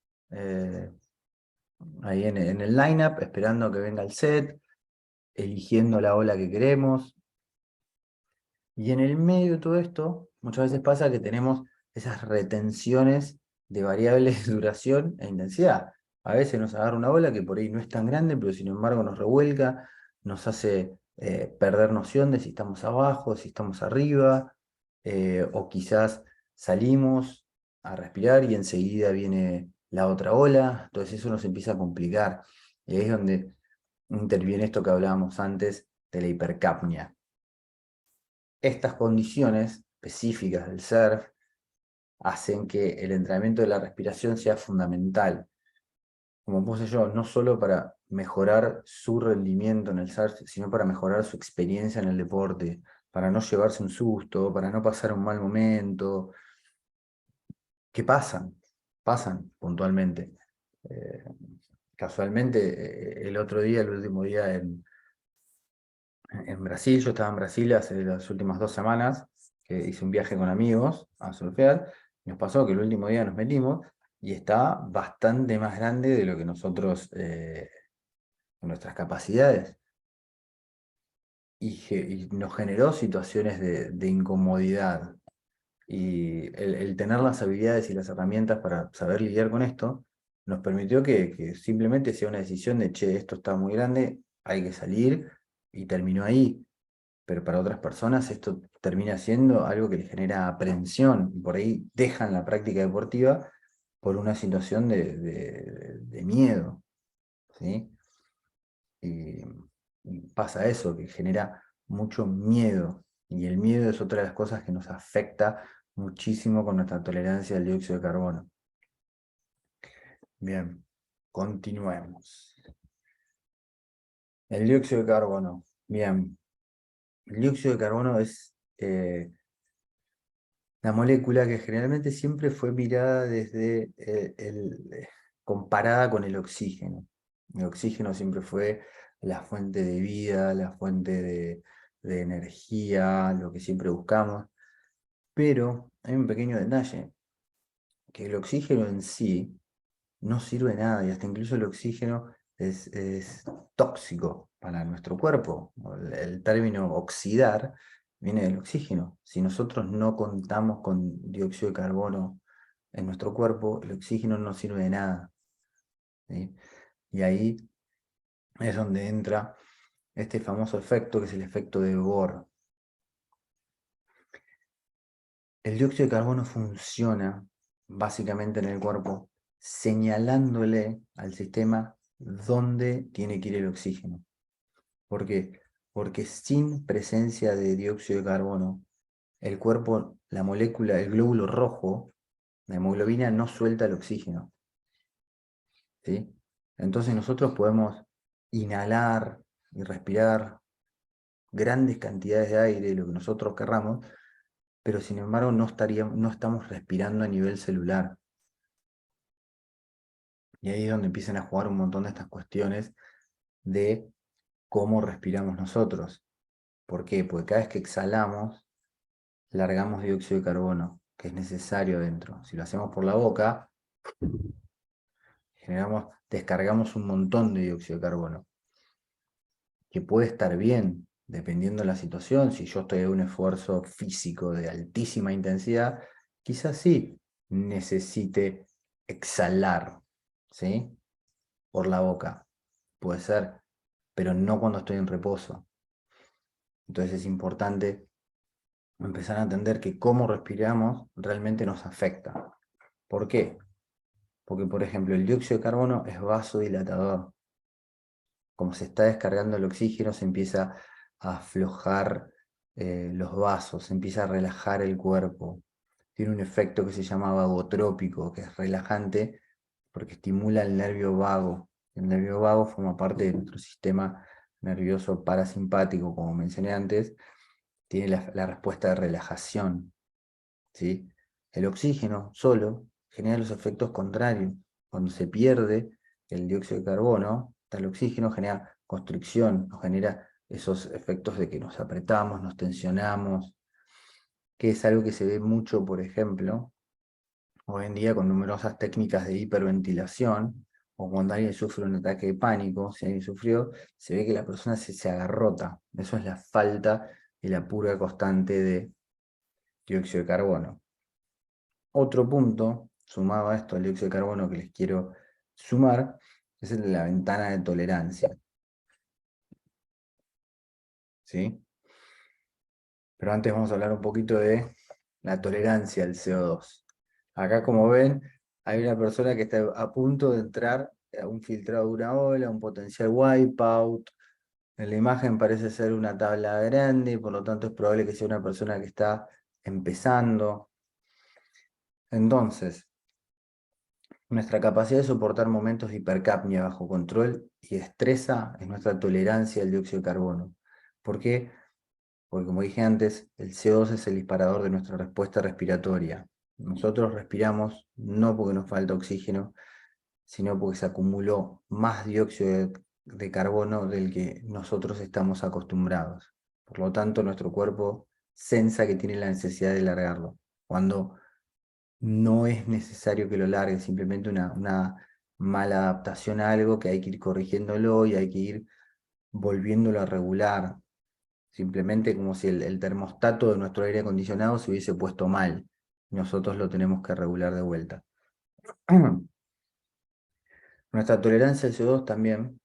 ahí en el line-up, esperando a que venga el set, eligiendo la ola que queremos. Y en el medio de todo esto, muchas veces pasa que tenemos esas retenciones de variables de duración e intensidad. A veces nos agarra una ola que por ahí no es tan grande, pero sin embargo nos revuelca, nos hace perder noción de si estamos abajo, si estamos arriba, o quizás salimos a respirar y enseguida viene la otra ola, entonces eso nos empieza a complicar. Y ahí es donde interviene esto que hablábamos antes de la hipercapnia. Estas condiciones específicas del surf hacen que el entrenamiento de la respiración sea fundamental, como puse yo, no solo para mejorar su rendimiento en el surf, sino para mejorar su experiencia en el deporte, para no llevarse un susto, para no pasar un mal momento, que pasan puntualmente. Casualmente, el otro día, el último día en Brasil, yo estaba en Brasil hace las últimas 2 semanas, que hice un viaje con amigos a surfear, y nos pasó que el último día nos metimos y está bastante más grande de lo que nosotros, con nuestras capacidades, y nos generó situaciones de incomodidad. Y el tener las habilidades y las herramientas para saber lidiar con esto, nos permitió que simplemente sea una decisión de, che, esto está muy grande, hay que salir, y terminó ahí. Pero para otras personas esto termina siendo algo que les genera aprensión, y por ahí dejan la práctica deportiva por una situación de miedo, ¿sí? Y pasa eso, que genera mucho miedo, y el miedo es otra de las cosas que nos afecta muchísimo con nuestra tolerancia al dióxido de carbono. Bien, continuemos. El dióxido de carbono, bien. El dióxido de carbono es la molécula que generalmente siempre fue mirada desde comparada con el oxígeno. El oxígeno siempre fue la fuente de vida, la fuente de energía, lo que siempre buscamos. Pero hay un pequeño detalle, que el oxígeno en sí no sirve de nada, y hasta incluso el oxígeno es tóxico para nuestro cuerpo. El término oxidar viene del oxígeno. Si nosotros no contamos con dióxido de carbono en nuestro cuerpo, el oxígeno no sirve de nada, ¿sí? Y ahí es donde entra este famoso efecto, que es el efecto de Bohr. El dióxido de carbono funciona básicamente en el cuerpo señalándole al sistema dónde tiene que ir el oxígeno. ¿Por qué? Porque sin presencia de dióxido de carbono, el cuerpo, la molécula, el glóbulo rojo, la hemoglobina, no suelta el oxígeno, ¿sí? Entonces nosotros podemos inhalar y respirar grandes cantidades de aire, lo que nosotros querramos, pero sin embargo no estamos respirando a nivel celular. Y ahí es donde empiezan a jugar un montón de estas cuestiones de cómo respiramos nosotros. ¿Por qué? Porque cada vez que exhalamos, largamos dióxido de carbono, que es necesario adentro. Si lo hacemos por la boca, descargamos un montón de dióxido de carbono, que puede estar bien, dependiendo de la situación. Si yo estoy en un esfuerzo físico de altísima intensidad, quizás sí necesite exhalar, ¿sí? Por la boca. Puede ser, pero no cuando estoy en reposo. Entonces es importante empezar a entender que cómo respiramos realmente nos afecta. ¿Por qué? Porque, por ejemplo, el dióxido de carbono es vasodilatador. Como se está descargando el oxígeno, se empieza a aflojar los vasos, se empieza a relajar el cuerpo. Tiene un efecto que se llama vagotrópico, que es relajante porque estimula el nervio vago. El nervio vago forma parte de nuestro sistema nervioso parasimpático, como mencioné antes, tiene la respuesta de relajación, ¿sí? El oxígeno solo genera los efectos contrarios. Cuando se pierde el dióxido de carbono, el oxígeno genera constricción, nos genera esos efectos de que nos apretamos, nos tensionamos, que es algo que se ve mucho, por ejemplo, hoy en día con numerosas técnicas de hiperventilación, o cuando alguien sufre un ataque de pánico, si alguien sufrió, se ve que la persona se agarrota. Eso es la falta y la purga constante de dióxido de carbono. Otro punto, sumado a esto, al dióxido de carbono que les quiero sumar, es el de la ventana de tolerancia. ¿Sí? Pero antes vamos a hablar un poquito de la tolerancia al CO2. Acá, como ven, hay una persona que está a punto de entrar a un filtrado de una ola, un potencial wipeout. En la imagen parece ser una tabla grande, por lo tanto es probable que sea una persona que está empezando. Entonces, nuestra capacidad de soportar momentos de hipercapnia bajo control y destreza es nuestra tolerancia al dióxido de carbono. ¿Por qué? Porque, como dije antes, el CO2 es el disparador de nuestra respuesta respiratoria. Nosotros respiramos no porque nos falta oxígeno, sino porque se acumuló más dióxido de carbono del que nosotros estamos acostumbrados. Por lo tanto, nuestro cuerpo sensa que tiene la necesidad de largarlo, cuando no es necesario que lo largue, simplemente una mala adaptación a algo que hay que ir corrigiéndolo y hay que ir volviéndolo a regular. Simplemente como si el termostato de nuestro aire acondicionado se hubiese puesto mal. Nosotros lo tenemos que regular de vuelta. Nuestra tolerancia al CO2 también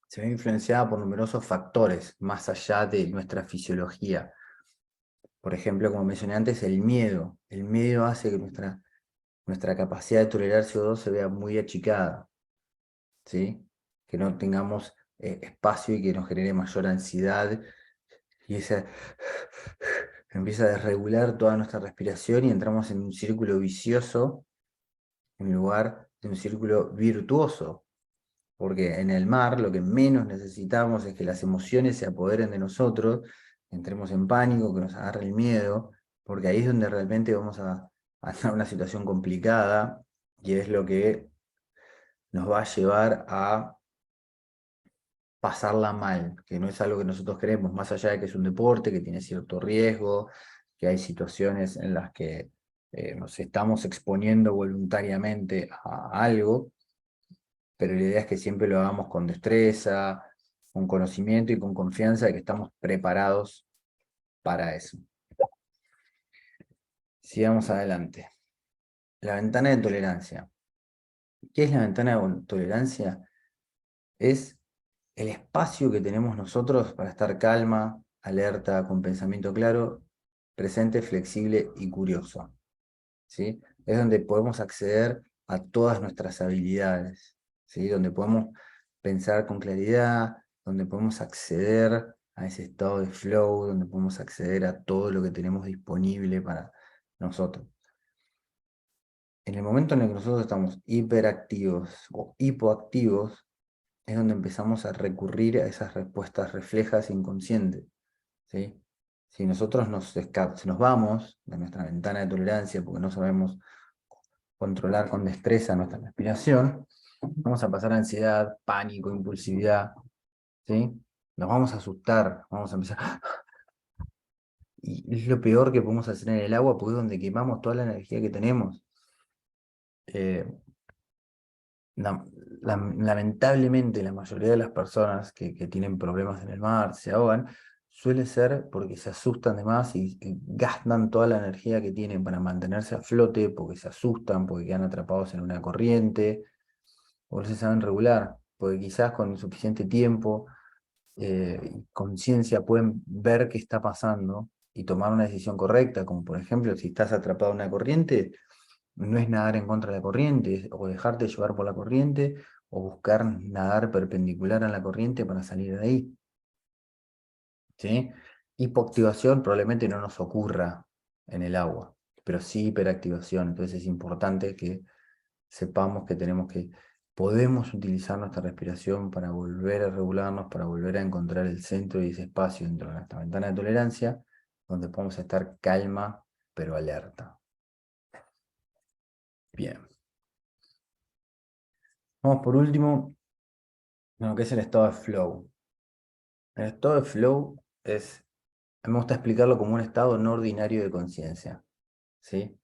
se ve influenciada por numerosos factores, más allá de nuestra fisiología. Por ejemplo, como mencioné antes, el miedo. El miedo hace que nuestra capacidad de tolerar CO2 se vea muy achicada, ¿sí? Que no tengamos espacio y que nos genere mayor ansiedad. Y esa empieza a desregular toda nuestra respiración y entramos en un círculo vicioso en lugar de un círculo virtuoso. Porque en el mar lo que menos necesitamos es que las emociones se apoderen de nosotros, entremos en pánico, que nos agarre el miedo, porque ahí es donde realmente vamos a estar en una situación complicada y es lo que nos va a llevar a pasarla mal, que no es algo que nosotros queremos, más allá de que es un deporte, que tiene cierto riesgo, que hay situaciones en las que nos estamos exponiendo voluntariamente a algo, pero la idea es que siempre lo hagamos con destreza, con conocimiento y con confianza de que estamos preparados para eso. Sigamos adelante. La ventana de tolerancia. ¿Qué es la ventana de tolerancia? Es el espacio que tenemos nosotros para estar calma, alerta, con pensamiento claro, presente, flexible y curioso. ¿Sí? Es donde podemos acceder a todas nuestras habilidades, ¿sí? Donde podemos pensar con claridad, donde podemos acceder a ese estado de flow, donde podemos acceder a todo lo que tenemos disponible para nosotros. En el momento en el que nosotros estamos hiperactivos o hipoactivos, es donde empezamos a recurrir a esas respuestas reflejas inconscientes, ¿sí? Si nosotros si nos vamos de nuestra ventana de tolerancia porque no sabemos controlar con destreza nuestra respiración, vamos a pasar a ansiedad, pánico, impulsividad, ¿sí? Nos vamos a asustar, vamos a empezar... Y es lo peor que podemos hacer en el agua porque es donde quemamos toda la energía que tenemos. Eh, Lamentablemente la mayoría de las personas que tienen problemas en el mar, se ahogan, suele ser porque se asustan de más y gastan toda la energía que tienen para mantenerse a flote, porque se asustan, porque quedan atrapados en una corriente, o no se saben regular, porque quizás con suficiente tiempo y conciencia pueden ver qué está pasando y tomar una decisión correcta, como por ejemplo si estás atrapado en una corriente, no es nadar en contra de la corriente, o dejarte llevar por la corriente, o buscar nadar perpendicular a la corriente para salir de ahí. ¿Sí? Hipoactivación probablemente no nos ocurra en el agua, pero sí hiperactivación. Entonces es importante que sepamos que podemos utilizar nuestra respiración para volver a regularnos, para volver a encontrar el centro y ese espacio dentro de nuestra ventana de tolerancia, donde podemos estar calma, pero alerta. Bien. Vamos por último a lo que es el estado de flow. El estado de flow me gusta explicarlo como un estado no ordinario de conciencia, ¿sí?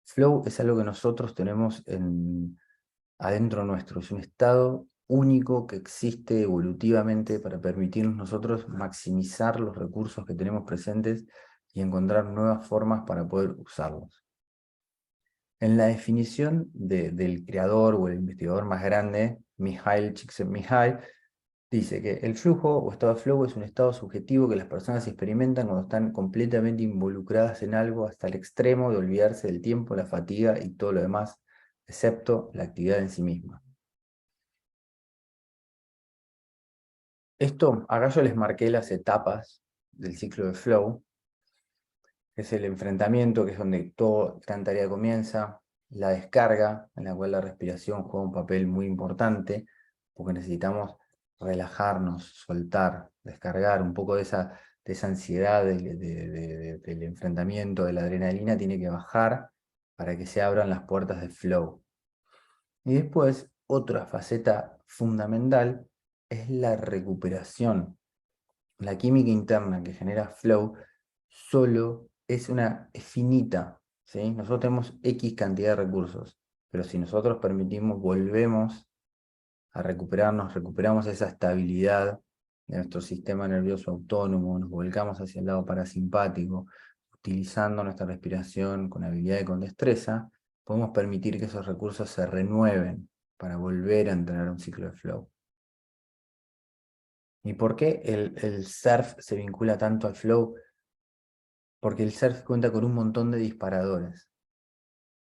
Flow es algo que nosotros tenemos adentro nuestro, es un estado único que existe evolutivamente para permitirnos nosotros maximizar los recursos que tenemos presentes y encontrar nuevas formas para poder usarlos. En la definición del creador o el investigador más grande, Mihaly Csikszentmihalyi, dice que el flujo o estado de flow es un estado subjetivo que las personas experimentan cuando están completamente involucradas en algo hasta el extremo de olvidarse del tiempo, la fatiga y todo lo demás, excepto la actividad en sí misma. Esto, acá yo les marqué las etapas del ciclo de flow, que es el enfrentamiento, que es donde toda gran tarea comienza, la descarga, en la cual la respiración juega un papel muy importante, porque necesitamos relajarnos, soltar, descargar un poco de esa ansiedad del enfrentamiento, de la adrenalina, tiene que bajar para que se abran las puertas de flow. Y después, otra faceta fundamental es la recuperación. La química interna que genera flow solo es finita, ¿sí? Nosotros tenemos X cantidad de recursos, pero si nosotros permitimos, volvemos a recuperarnos, recuperamos esa estabilidad de nuestro sistema nervioso autónomo, nos volcamos hacia el lado parasimpático, utilizando nuestra respiración con habilidad y con destreza, podemos permitir que esos recursos se renueven para volver a entrar a un ciclo de flow. ¿Y por qué el surf se vincula tanto al flow? Porque el surf cuenta con un montón de disparadores,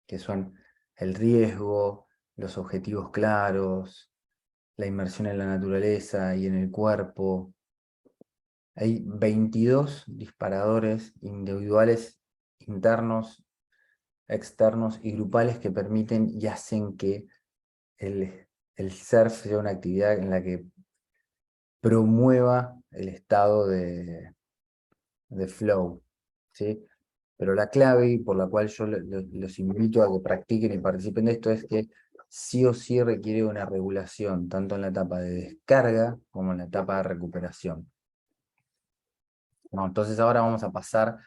que son el riesgo, los objetivos claros, la inmersión en la naturaleza y en el cuerpo. Hay 22 disparadores individuales, internos, externos y grupales que permiten y hacen que el surf sea una actividad en la que promueva el estado de flow, ¿sí? Pero la clave y por la cual yo los invito a que practiquen y participen de esto es que sí o sí requiere una regulación, tanto en la etapa de descarga como en la etapa de recuperación. Bueno, entonces ahora vamos a pasar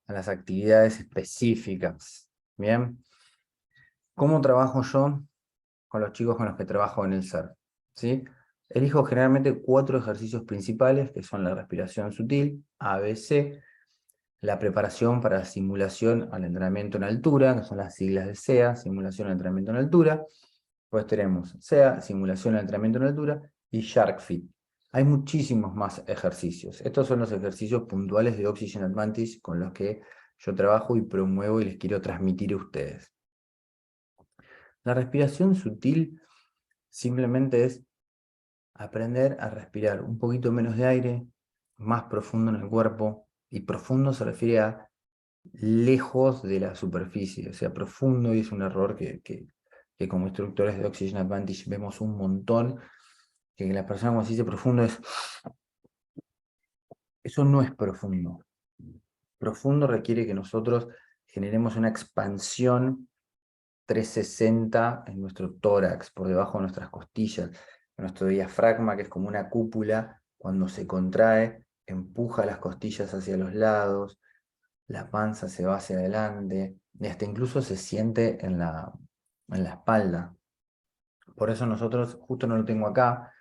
a las actividades específicas. ¿Bien? ¿Cómo trabajo yo con los chicos con los que trabajo en el surf? ¿Sí? Elijo generalmente 4 ejercicios principales, que son la respiración sutil, ABC, la preparación para la simulación al entrenamiento en altura, que son las siglas de SEA, simulación al entrenamiento en altura. Pues tenemos SEA, simulación al entrenamiento en altura, y Shark Fit. Hay muchísimos más ejercicios. Estos son los ejercicios puntuales de Oxygen Advantage con los que yo trabajo y promuevo y les quiero transmitir a ustedes. La respiración sutil simplemente es aprender a respirar un poquito menos de aire, más profundo en el cuerpo, y profundo se refiere a lejos de la superficie, o sea, profundo, y es un error que como instructores de Oxygen Advantage vemos un montón, que la persona cuando se dice profundo eso no es profundo. Profundo requiere que nosotros generemos una expansión 360 en nuestro tórax, por debajo de nuestras costillas, nuestro diafragma, que es como una cúpula, cuando se contrae, empuja las costillas hacia los lados, la panza se va hacia adelante, y hasta incluso se siente en la espalda. Por eso nosotros, justo no lo tengo acá,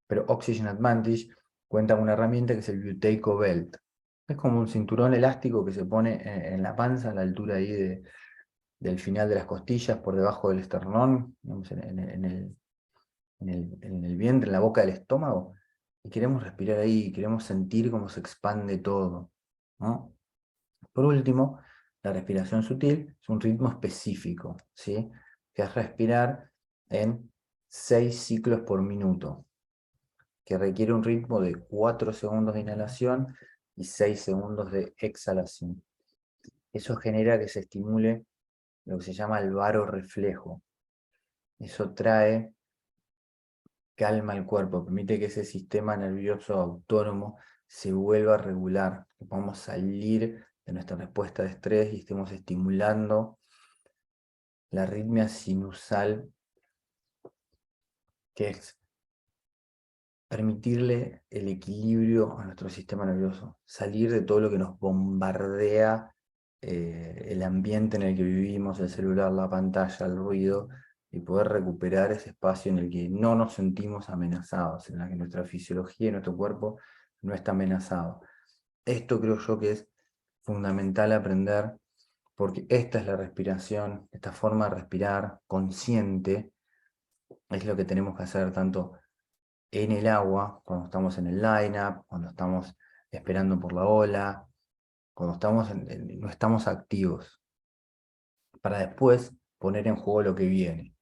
pero Oxygen Advantage cuenta con una herramienta que es el Buteyko Belt. Es como un cinturón elástico que se pone en la panza, a la altura ahí del final de las costillas, por debajo del esternón, digamos, en el vientre, en la boca del estómago, y queremos respirar ahí, queremos sentir cómo se expande todo, ¿no? Por último, la respiración sutil es un ritmo específico, ¿sí? Que es respirar en 6 ciclos por minuto, que requiere un ritmo de 4 segundos de inhalación y 6 segundos de exhalación. Eso genera que se estimule lo que se llama el varoreflejo. Eso trae calma al cuerpo, permite que ese sistema nervioso autónomo se vuelva a regular, que podamos salir de nuestra respuesta de estrés y estemos estimulando la arritmia sinusal, que es permitirle el equilibrio a nuestro sistema nervioso, salir de todo lo que nos bombardea el ambiente en el que vivimos, el celular, la pantalla, el ruido, y poder recuperar ese espacio en el que no nos sentimos amenazados, en el que nuestra fisiología y nuestro cuerpo no está amenazado. Esto creo yo que es fundamental aprender, porque esta es la respiración, esta forma de respirar consciente, es lo que tenemos que hacer tanto en el agua, cuando estamos en el line-up, cuando estamos esperando por la ola, cuando no estamos activos, para después poner en juego lo que viene,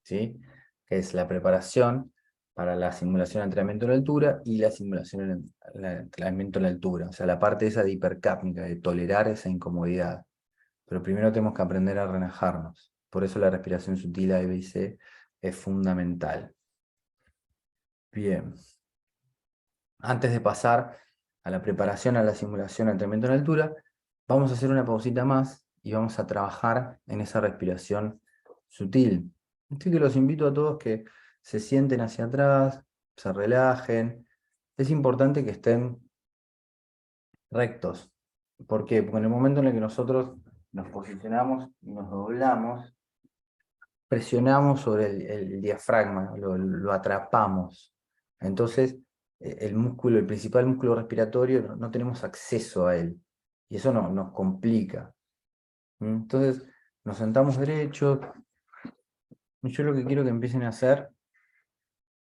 ¿sí? Que es la preparación para la simulación de entrenamiento en altura y la simulación de entrenamiento en altura, o sea, la parte esa de hipercápnica, de tolerar esa incomodidad. Pero primero tenemos que aprender a relajarnos. Por eso la respiración sutil A, B y C es fundamental. Bien. Antes de pasar a la preparación, a la simulación de entrenamiento en altura, vamos a hacer una pausita más y vamos a trabajar en esa respiración sutil. Así que los invito a todos que se sienten hacia atrás, se relajen. Es importante que estén rectos. ¿Por qué? Porque en el momento en el que nosotros nos posicionamos y nos doblamos, presionamos sobre el diafragma, lo atrapamos. Entonces, el principal músculo respiratorio, no tenemos acceso a él. Y eso nos complica. Entonces, nos sentamos derechos. Y yo lo que quiero que empiecen a hacer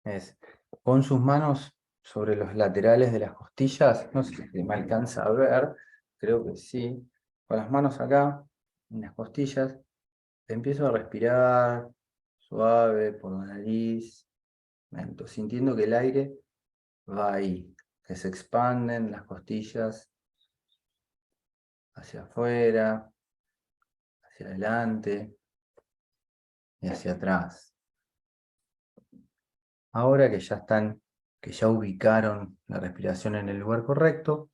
es, con sus manos sobre los laterales de las costillas, no sé si me alcanza a ver, creo que sí, con las manos acá, en las costillas, empiezo a respirar suave por la nariz, lento, sintiendo que el aire va ahí, que se expanden las costillas hacia afuera, hacia adelante y hacia atrás. Ahora que ya ubicaron la respiración en el lugar correcto,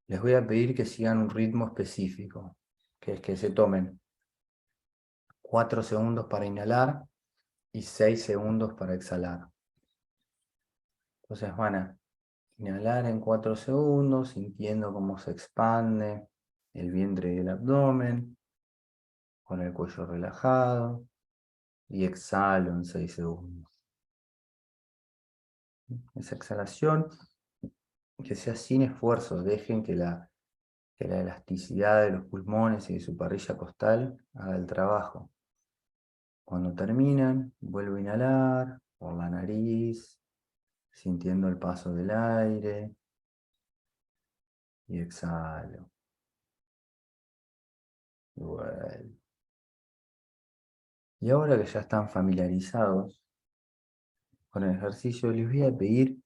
les voy a pedir que sigan un ritmo específico, que es que se tomen 4 segundos para inhalar y 6 segundos para exhalar. Entonces van a inhalar en 4 segundos, sintiendo cómo se expande el vientre y el abdomen, con el cuello relajado, y exhalo en 6 segundos. Esa exhalación, que sea sin esfuerzo, dejen que la elasticidad de los pulmones y de su parrilla costal haga el trabajo. Cuando terminan, vuelvo a inhalar por la nariz, sintiendo el paso del aire, y exhalo. Y vuelvo. Y ahora que ya están familiarizados con el ejercicio, les voy a pedir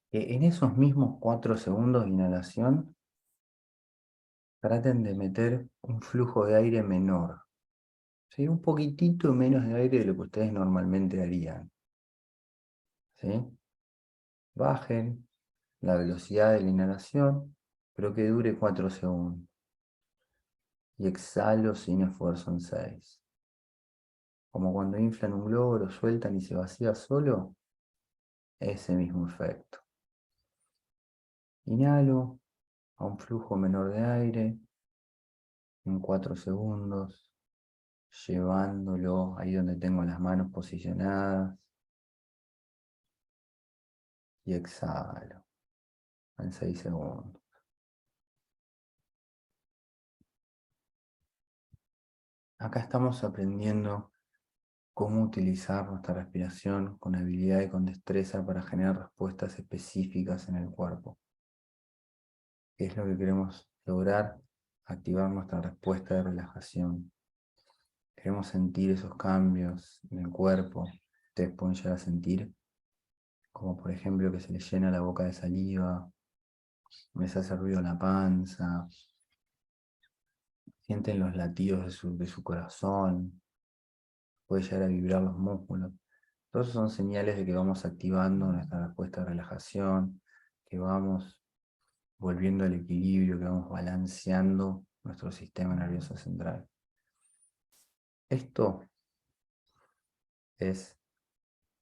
que en esos mismos 4 segundos de inhalación traten de meter un flujo de aire menor. ¿Sí? Un poquitito menos de aire de lo que ustedes normalmente harían. ¿Sí? Bajen la velocidad de la inhalación, pero que dure 4 segundos. Y exhalo sin esfuerzo en 6. Como cuando inflan un globo, lo sueltan y se vacía solo, ese mismo efecto. Inhalo a un flujo menor de aire en 4 segundos, llevándolo ahí donde tengo las manos posicionadas, y exhalo en 6 segundos. Acá estamos aprendiendo cómo utilizar nuestra respiración con habilidad y con destreza para generar respuestas específicas en el cuerpo. ¿Qué es lo que queremos lograr? Activar nuestra respuesta de relajación. Queremos sentir esos cambios en el cuerpo. Ustedes pueden llegar a sentir, como por ejemplo que se les llena la boca de saliva, les hace ruido la panza, sienten los latidos de su corazón, puede llegar a vibrar los músculos. Todos esos son señales de que vamos activando nuestra respuesta de relajación, que vamos volviendo al equilibrio, que vamos balanceando nuestro sistema nervioso central. Esto es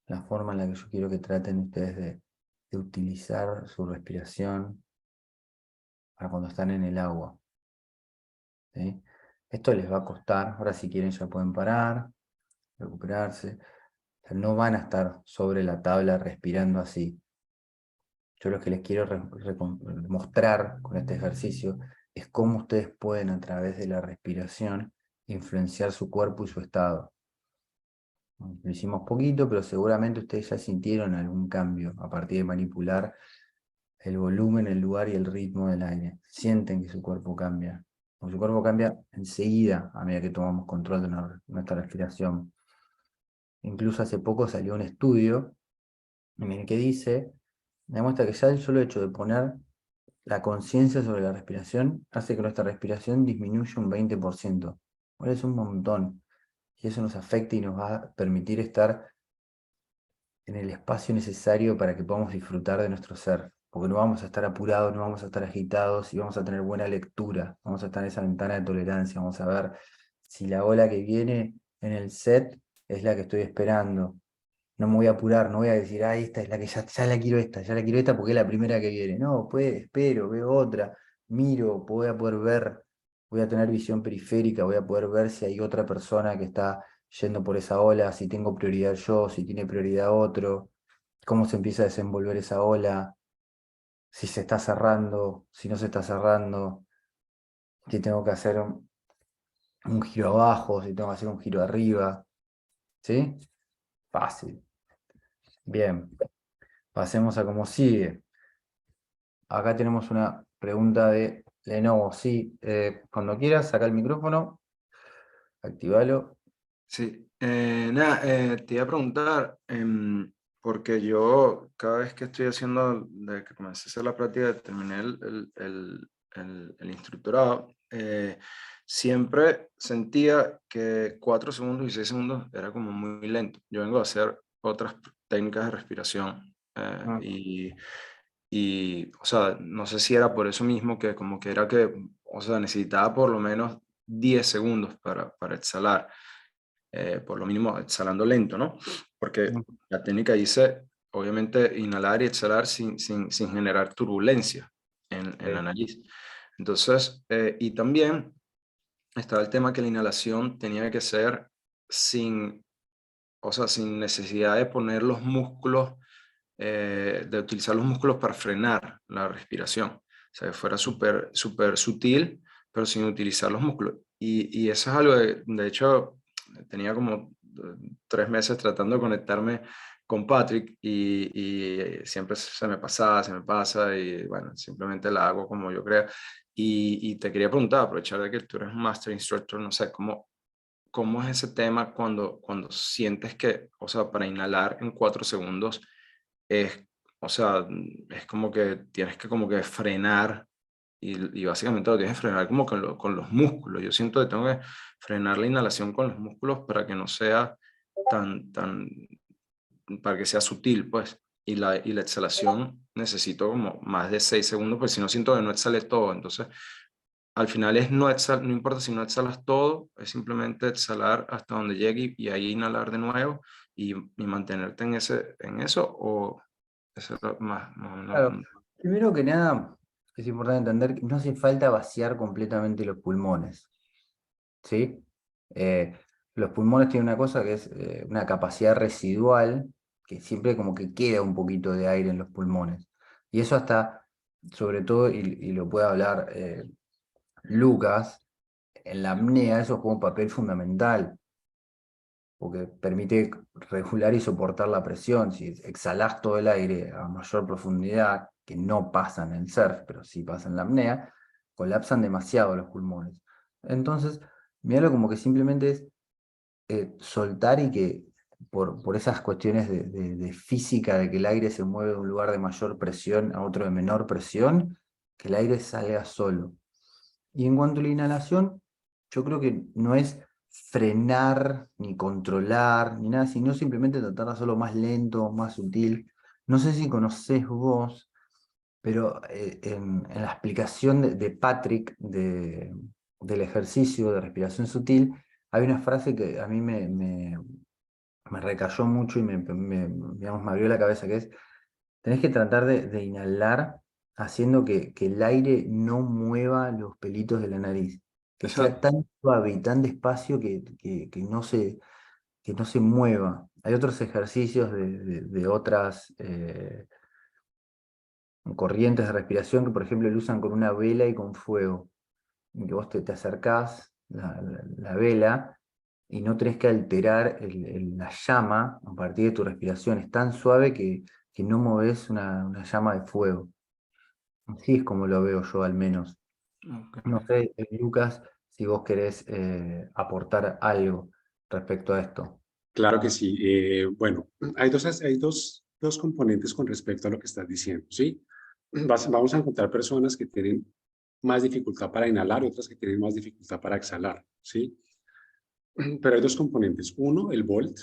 la forma en la que yo quiero que traten ustedes de utilizar su respiración para cuando están en el agua. ¿Sí? Esto les va a costar, ahora si quieren ya pueden parar, recuperarse. O sea, no van a estar sobre la tabla respirando así. Yo lo que les quiero mostrar con este ejercicio es cómo ustedes pueden a través de la respiración influenciar su cuerpo y su estado. Lo hicimos poquito, pero seguramente ustedes ya sintieron algún cambio a partir de manipular el volumen, el lugar y el ritmo del aire. Sienten que su cuerpo cambia. O su cuerpo cambia enseguida a medida que tomamos control de nuestra respiración. Incluso hace poco salió un estudio en el que demuestra que ya el solo hecho de poner la conciencia sobre la respiración hace que nuestra respiración disminuya un 20%. Ahora es un montón. Y eso nos afecta y nos va a permitir estar en el espacio necesario para que podamos disfrutar de nuestro ser. Porque no vamos a estar apurados, no vamos a estar agitados y vamos a tener buena lectura. Vamos a estar en esa ventana de tolerancia. Vamos a ver si la ola que viene en el set es la que estoy esperando. No me voy a apurar, no voy a decir, ah, esta es la que ya la quiero ya la quiero esta porque es la primera que viene. No, pues espero, veo otra, miro, voy a poder ver, voy a tener visión periférica, voy a poder ver si hay otra persona que está yendo por esa ola, si tengo prioridad yo, si tiene prioridad otro, cómo se empieza a desenvolver esa ola, si se está cerrando, si no se está cerrando, si tengo que hacer un giro abajo, si tengo que hacer un giro arriba. ¿Sí? Fácil. Bien. Pasemos a cómo sigue. Acá tenemos una pregunta de Lenovo. Sí, cuando quieras, saca el micrófono, activalo. Sí, nada, te iba a preguntar, porque yo cada vez que estoy haciendo, desde que comencé a hacer la práctica, terminé el instructorado, siempre sentía que 4 segundos y 6 segundos era como muy lento. Yo vengo a hacer otras técnicas de respiración Ah, o sea, no sé si era por eso mismo que como que era que, o sea, necesitaba por lo menos 10 segundos para exhalar, por lo mínimo exhalando lento, ¿no? Porque mm, la técnica dice, obviamente, inhalar y exhalar sin generar turbulencia en la sí, nariz. Entonces, y también estaba el tema que la inhalación tenía que ser sin, o sea, sin necesidad de poner los músculos, de utilizar los músculos para frenar la respiración. O sea, que fuera súper sutil, pero sin utilizar los músculos. Y eso es algo, de hecho, tenía como 3 meses tratando de conectarme con Patrick y siempre se me pasaba, se me pasa y bueno, simplemente la hago como yo crea. Y te quería preguntar, aprovechar de que tú eres un Master Instructor, no sé, ¿cómo es ese tema cuando sientes que, o sea, para inhalar en 4 segundos es, o sea, es como que tienes que como que frenar y básicamente lo tienes que frenar como con los músculos. Yo siento que tengo que frenar la inhalación con los músculos para que no sea tan, para que sea sutil, pues. Y la exhalación necesito como más de 6 segundos, porque si no siento que no exhale todo. Entonces, al final es no importa si no exhalas todo, es simplemente exhalar hasta donde llegue y ahí inhalar de nuevo y mantenerte en eso, o eso es más o menos la claro. pregunta. Primero que nada, es importante entender que no hace falta vaciar completamente los pulmones. ¿Sí? Eh, los pulmones tienen una cosa que es una capacidad residual, que siempre como que queda un poquito de aire en los pulmones. Y eso hasta, sobre todo, y lo puede hablar Lucas, en la apnea eso juega un papel fundamental, porque permite regular y soportar la presión. Si exhalas todo el aire a mayor profundidad, que no pasa en el surf, pero sí pasa en la apnea, colapsan demasiado los pulmones. Entonces, míralo como que simplemente es soltar y que por esas cuestiones de física, de que el aire se mueve de un lugar de mayor presión a otro de menor presión, que el aire salga solo. Y en cuanto a la inhalación, yo creo que no es frenar, ni controlar, ni nada, sino simplemente tratar de hacerlo más lento, más sutil. No sé si conocés vos, pero en la explicación de Patrick del ejercicio de respiración sutil, hay una frase que a mí me recayó mucho y digamos, me abrió la cabeza, que es, tenés que tratar de inhalar haciendo que el aire no mueva los pelitos de la nariz, que sea Exacto. tan suave y tan despacio que no que no se mueva. Hay otros ejercicios de otras corrientes de respiración que, por ejemplo, lo usan con una vela y con fuego. En que vos te acercás la vela y no tenés que alterar la llama a partir de tu respiración. Es tan suave que no movés una llama de fuego. Así es como lo veo yo, al menos. No sé, Lucas, si vos querés aportar algo respecto a esto. Claro que sí. Bueno, hay dos componentes con respecto a lo que estás diciendo, ¿sí? Vamos a encontrar personas que tienen más dificultad para inhalar y otras que tienen más dificultad para exhalar, ¿sí? Pero hay dos componentes. Uno, el volt,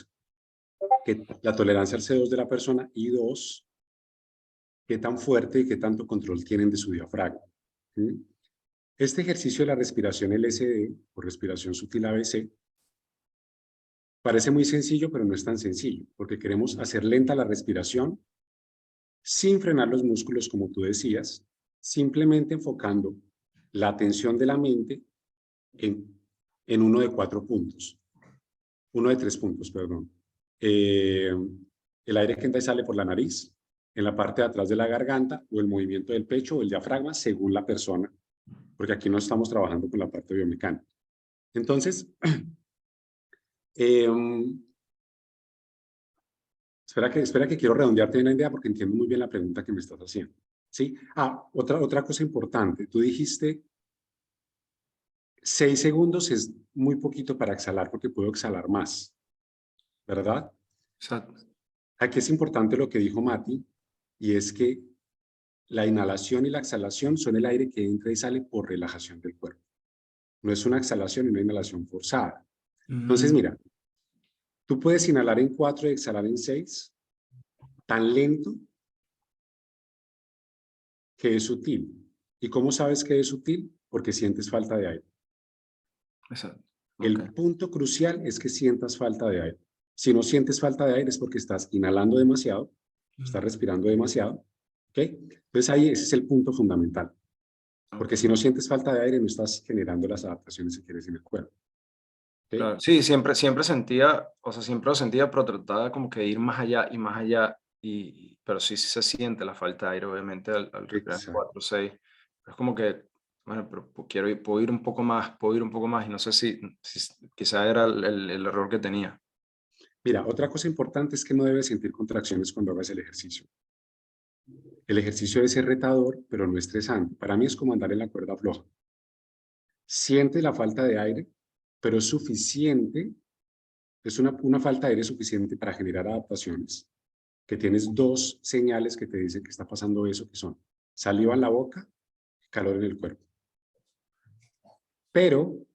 que la tolerancia al CO2 de la persona, y dos, qué tan fuerte y qué tanto control tienen de su diafragma. ¿Sí? Este ejercicio de la respiración LSD, o respiración sutil ABC, parece muy sencillo, pero no es tan sencillo, porque queremos hacer lenta la respiración sin frenar los músculos, como tú decías, simplemente enfocando la atención de la mente en uno de 4 puntos. Uno de 3 puntos, perdón. El aire que entra y sale por la nariz, en la parte de atrás de la garganta, o el movimiento del pecho o el diafragma, según la persona, porque aquí no estamos trabajando con la parte biomecánica. Entonces, espera que quiero redondearte una idea porque entiendo muy bien la pregunta que me estás haciendo. ¿Sí? Otra cosa importante. Tú dijiste 6 segundos es muy poquito para exhalar porque puedo exhalar más, ¿verdad? Exacto. Aquí es importante lo que dijo Mati, y es que la inhalación y la exhalación son el aire que entra y sale por relajación del cuerpo. No es una exhalación y una inhalación forzada. Entonces, mira, tú puedes inhalar en 4 y exhalar en 6, tan lento que es sutil. ¿Y cómo sabes que es sutil? Porque sientes falta de aire. Exacto. El punto crucial es que sientas falta de aire. Si no sientes falta de aire es porque estás inhalando demasiado, estás respirando demasiado, ¿ok? Entonces ahí ese es el punto fundamental. Porque si no sientes falta de aire, no estás generando las adaptaciones que quieres en el cuerpo. ¿Okay? Claro. Sí, siempre sentía, o sea, siempre lo sentía, pero trataba como que de ir más allá y más allá, pero sí se siente la falta de aire, obviamente, al respirar Exacto. 4 o 6. Es como que, bueno, pero puedo ir un poco más, y no sé si quizá era el error que tenía. Mira, otra cosa importante es que no debes sentir contracciones cuando hagas el ejercicio. El ejercicio debe ser retador, pero no estresante. Para mí es como andar en la cuerda floja. Siente la falta de aire, pero es suficiente, es una falta de aire suficiente para generar adaptaciones, que tienes 2 señales que te dicen que está pasando eso, que son saliva en la boca, calor en el cuerpo. Pero,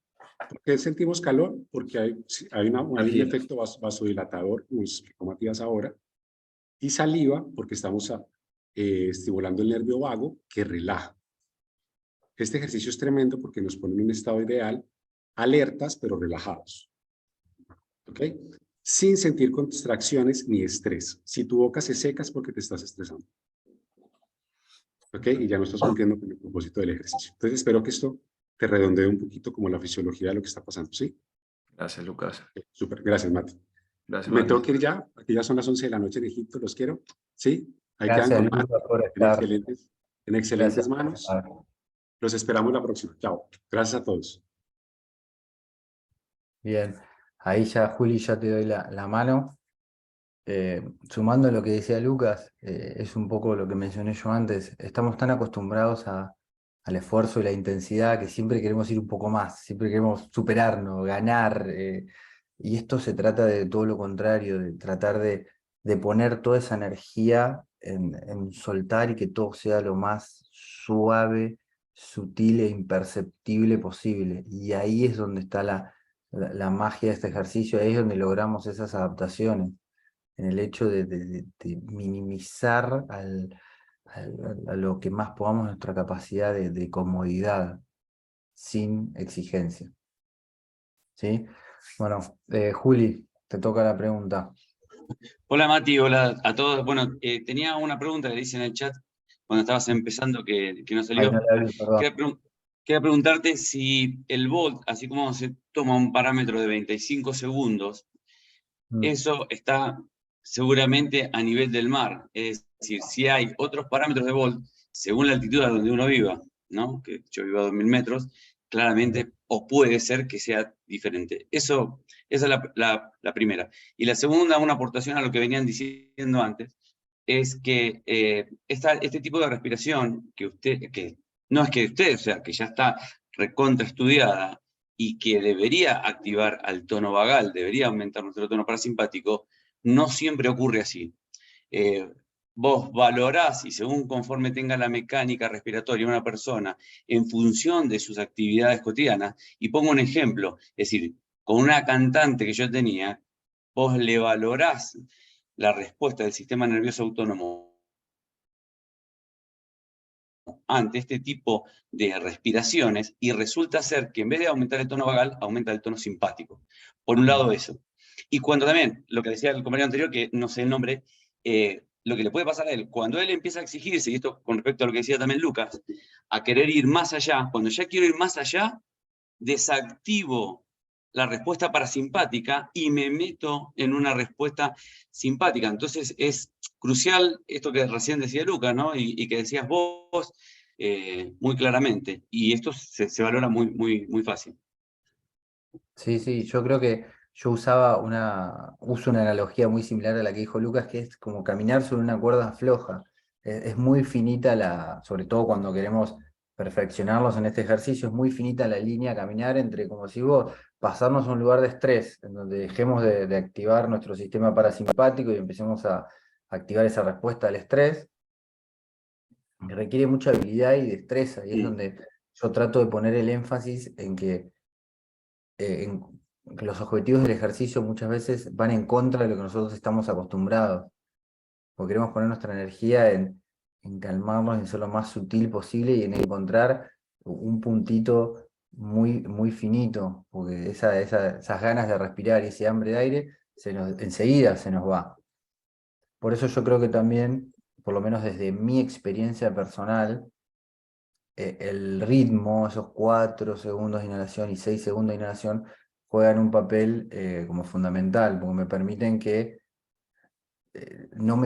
¿por qué sentimos calor? Porque hay un efecto vasodilatador, como explicó Matías ahora, y saliva, porque estamos estimulando el nervio vago, que relaja. Este ejercicio es tremendo porque nos pone en un estado ideal, alertas, pero relajados. ¿Ok? Sin sentir contracciones ni estrés. Si tu boca se seca es porque te estás estresando. ¿Ok? Y ya no estás cumpliendo con el propósito del ejercicio. Entonces espero que esto te redondee un poquito como la fisiología de lo que está pasando, ¿sí? Gracias, Lucas. Súper, gracias, Mati. Gracias, Me Mati. tengo que ir ya, aquí ya son las 11 de la noche en Egipto, los quiero, ¿sí? Ahí quedan Gracias, con Lucas, Mati, por en estar. excelentes Gracias. manos. Los esperamos la próxima. Chao. Gracias a todos. Bien, ahí ya, Juli, ya te doy la mano. Sumando a lo que decía Lucas, es un poco lo que mencioné yo antes. Estamos tan acostumbrados al esfuerzo y la intensidad que siempre queremos ir un poco más, siempre queremos superarnos, ganar. Y esto se trata de todo lo contrario, de tratar de poner toda esa energía en soltar y que todo sea lo más suave, sutil e imperceptible posible. Y ahí es donde está la magia de este ejercicio, ahí es donde logramos esas adaptaciones, en el hecho de minimizar a lo que más podamos nuestra capacidad de comodidad, sin exigencia. ¿Sí? Bueno, Juli, te toca la pregunta. Hola Mati, hola a todos. Bueno, tenía una pregunta que dice en el chat cuando estabas empezando que no Ahí salió. no la vi, perdón. Quería preguntarte si el volt, así como se toma un parámetro de 25 segundos, eso está seguramente a nivel del mar. Es decir, si hay otros parámetros de Bolt, según la altitud a donde uno viva, ¿no? Que yo vivo a 2000 metros, claramente, o puede ser que sea diferente. Esa es la primera. Y la segunda, una aportación a lo que venían diciendo antes, es que este tipo de respiración que no es que usted, o sea, que ya está recontraestudiada y que debería activar al tono vagal, debería aumentar nuestro tono parasimpático, no siempre ocurre así. Vos valorás y según conforme tenga la mecánica respiratoria de una persona en función de sus actividades cotidianas, y pongo un ejemplo, es decir, con una cantante que yo tenía, vos le valorás la respuesta del sistema nervioso autónomo ante este tipo de respiraciones y resulta ser que en vez de aumentar el tono vagal, aumenta el tono simpático. Por un lado eso. Y cuando también, lo que decía el compañero anterior, que no sé el nombre, lo que le puede pasar a él, cuando él empieza a exigirse, y esto con respecto a lo que decía también Lucas, a querer ir más allá, cuando ya quiero ir más allá, desactivo la respuesta parasimpática y me meto en una respuesta simpática. Entonces es crucial esto que recién decía Lucas, ¿no? Y que decías vos muy claramente. Y esto se valora muy fácil. Sí, sí, yo creo que yo uso una analogía muy similar a la que dijo Lucas, que es como caminar sobre una cuerda floja. Es muy finita sobre todo cuando queremos perfeccionarlos en este ejercicio, es muy finita la línea a caminar entre, como si vos, pasarnos a un lugar de estrés, en donde dejemos de activar nuestro sistema parasimpático y empecemos a activar esa respuesta al estrés, que requiere mucha habilidad y destreza, y es donde yo trato de poner el énfasis en que los objetivos del ejercicio muchas veces van en contra de lo que nosotros estamos acostumbrados, porque queremos poner nuestra energía en calmarnos, en ser lo más sutil posible y en encontrar un puntito muy finito, porque esas ganas de respirar y ese hambre de aire enseguida se nos va. Por eso yo creo que también, por lo menos desde mi experiencia personal, el ritmo, esos 4 segundos de inhalación y 6 segundos de inhalación, juegan un papel como fundamental, porque me permiten que no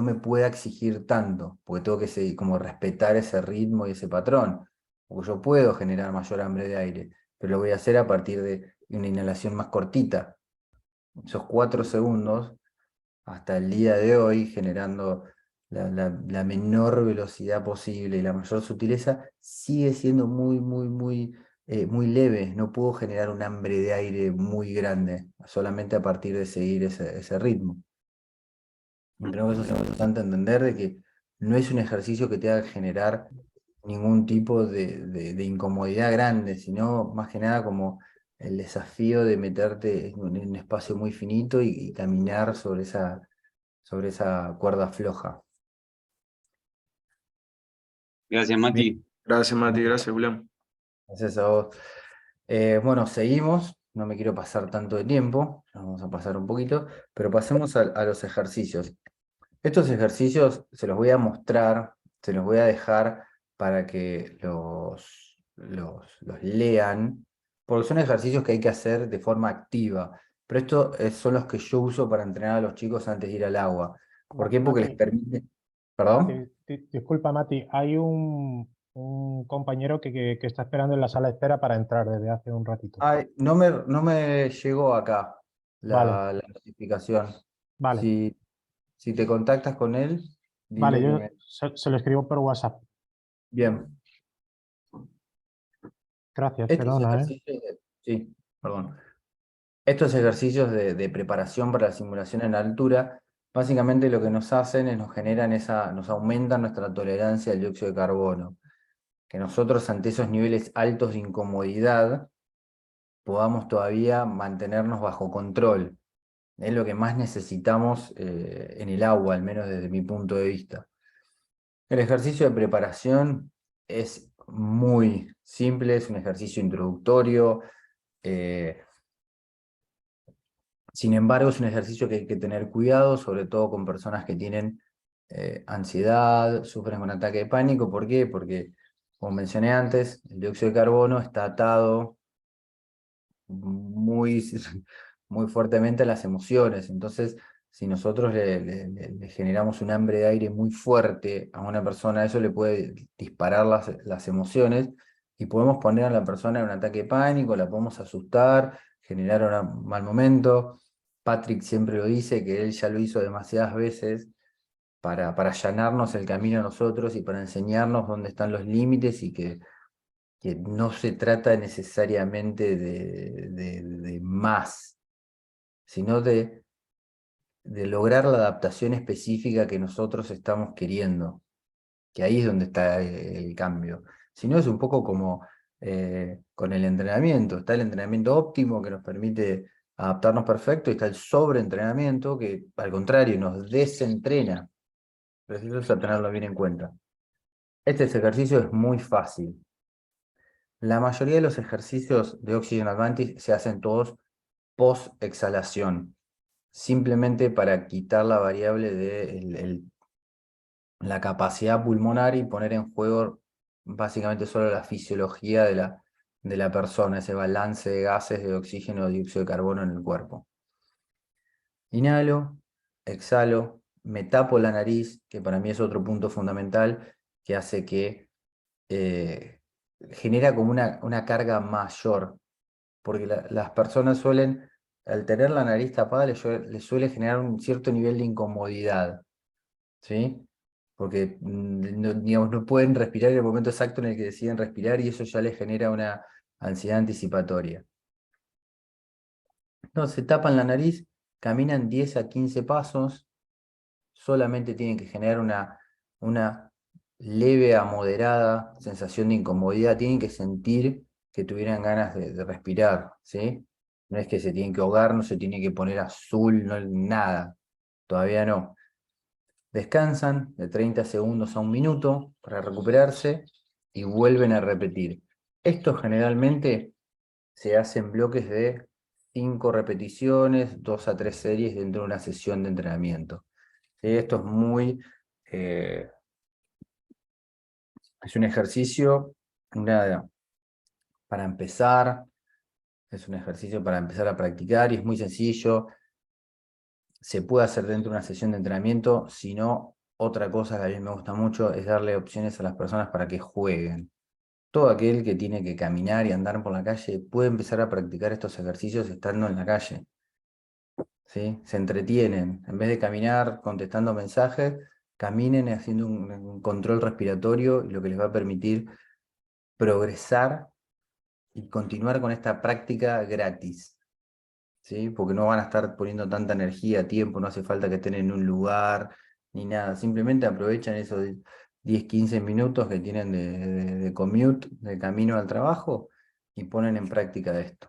me pueda exigir tanto, porque tengo que seguir, como respetar ese ritmo y ese patrón, porque yo puedo generar mayor hambre de aire, pero lo voy a hacer a partir de una inhalación más cortita. Esos 4 segundos, hasta el día de hoy, generando la menor velocidad posible y la mayor sutileza, sigue siendo muy leve. No puedo generar un hambre de aire muy grande, solamente a partir de seguir ese ritmo. Y creo que eso es importante entender, de que no es un ejercicio que te haga generar ningún tipo de incomodidad grande, sino más que nada como el desafío de meterte en un espacio muy finito y caminar sobre esa cuerda floja. Gracias, Mati. Gracias, Mati. Gracias, Julián. Gracias a vos. Bueno, seguimos. No me quiero pasar tanto de tiempo, nos vamos a pasar un poquito, pero pasemos a los ejercicios. Estos ejercicios se los voy a mostrar, se los voy a dejar para que los lean, porque son ejercicios que hay que hacer de forma activa. Pero estos son los que yo uso para entrenar a los chicos antes de ir al agua. ¿Por qué? Porque les permite... ¿Perdón? Disculpa, Mati, hay un compañero que está esperando en la sala de espera para entrar desde hace un ratito. Ay, no me llegó acá Vale. la notificación. Vale, Si te contactas con él, vale, dile que yo me... se lo escribo por WhatsApp. Bien. Gracias, Estos perdona, ¿eh? ejercicios sí, perdón. Estos ejercicios de preparación para la simulación en altura, básicamente lo que nos hacen es nos aumentan nuestra tolerancia al dióxido de carbono. Que nosotros ante esos niveles altos de incomodidad podamos todavía mantenernos bajo control. Es lo que más necesitamos en el agua, al menos desde mi punto de vista. El ejercicio de preparación es muy simple, es un ejercicio introductorio. Sin embargo, es un ejercicio que hay que tener cuidado, sobre todo con personas que tienen ansiedad, sufren un ataque de pánico. ¿Por qué? Porque, como mencioné antes, el dióxido de carbono está atado muy, muy fuertemente a las emociones. Entonces, si nosotros le generamos un hambre de aire muy fuerte a una persona, eso le puede disparar las emociones y podemos poner a la persona en un ataque de pánico, la podemos asustar, generar un mal momento. Patrick siempre lo dice, que él ya lo hizo demasiadas veces para allanarnos el camino a nosotros y para enseñarnos dónde están los límites y que no se trata necesariamente de más, sino de lograr la adaptación específica que nosotros estamos queriendo, que ahí es donde está el cambio. Si no, es un poco como con el entrenamiento. Está el entrenamiento óptimo que nos permite adaptarnos perfecto y está el sobreentrenamiento que al contrario nos desentrena. Pero eso es a tenerlo bien en cuenta. Este ejercicio es muy fácil. La mayoría de los ejercicios de Oxygen Advantage se hacen todos post-exhalación, simplemente para quitar la variable de la capacidad pulmonar y poner en juego básicamente solo la fisiología de la persona, ese balance de gases de oxígeno y dióxido de carbono en el cuerpo. Inhalo, exhalo, me tapo la nariz, que para mí es otro punto fundamental que hace que genera como una carga mayor, porque las personas suelen, al tener la nariz tapada, les suele generar un cierto nivel de incomodidad, ¿sí? Porque no, digamos, no pueden respirar en el momento exacto en el que deciden respirar y eso ya les genera una ansiedad anticipatoria. Entonces tapan la nariz, caminan 10 a 15 pasos, solamente tienen que generar una leve a moderada sensación de incomodidad, tienen que sentir que tuvieran ganas de respirar, ¿sí? No es que se tienen que ahogar, no se tiene que poner azul, no, nada, todavía no. Descansan de 30 segundos a 1 minuto para recuperarse y vuelven a repetir. Esto generalmente se hace en bloques de 5 repeticiones, 2 a 3 series dentro de una sesión de entrenamiento. ¿Sí? Esto es es un ejercicio para empezar, es un ejercicio para empezar a practicar y es muy sencillo. Se puede hacer dentro de una sesión de entrenamiento, si no, otra cosa que a mí me gusta mucho es darle opciones a las personas para que jueguen. Todo aquel que tiene que caminar y andar por la calle puede empezar a practicar estos ejercicios estando en la calle. ¿Sí? Se entretienen. En vez de caminar contestando mensajes, caminen haciendo un control respiratorio, y lo que les va a permitir progresar y continuar con esta práctica gratis. ¿Sí? Porque no van a estar poniendo tanta energía, tiempo, no hace falta que estén en un lugar ni nada. Simplemente aprovechan esos 10, 15 minutos que tienen de commute, de camino al trabajo, y ponen en práctica esto.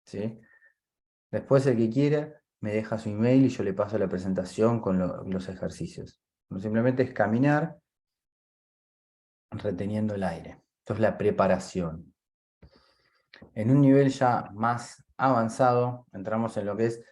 ¿Sí? Después, el que quiera me deja su email y yo le paso la presentación con los ejercicios. Simplemente es caminar reteniendo el aire. Esto es la preparación. En un nivel ya más avanzado, entramos en lo que es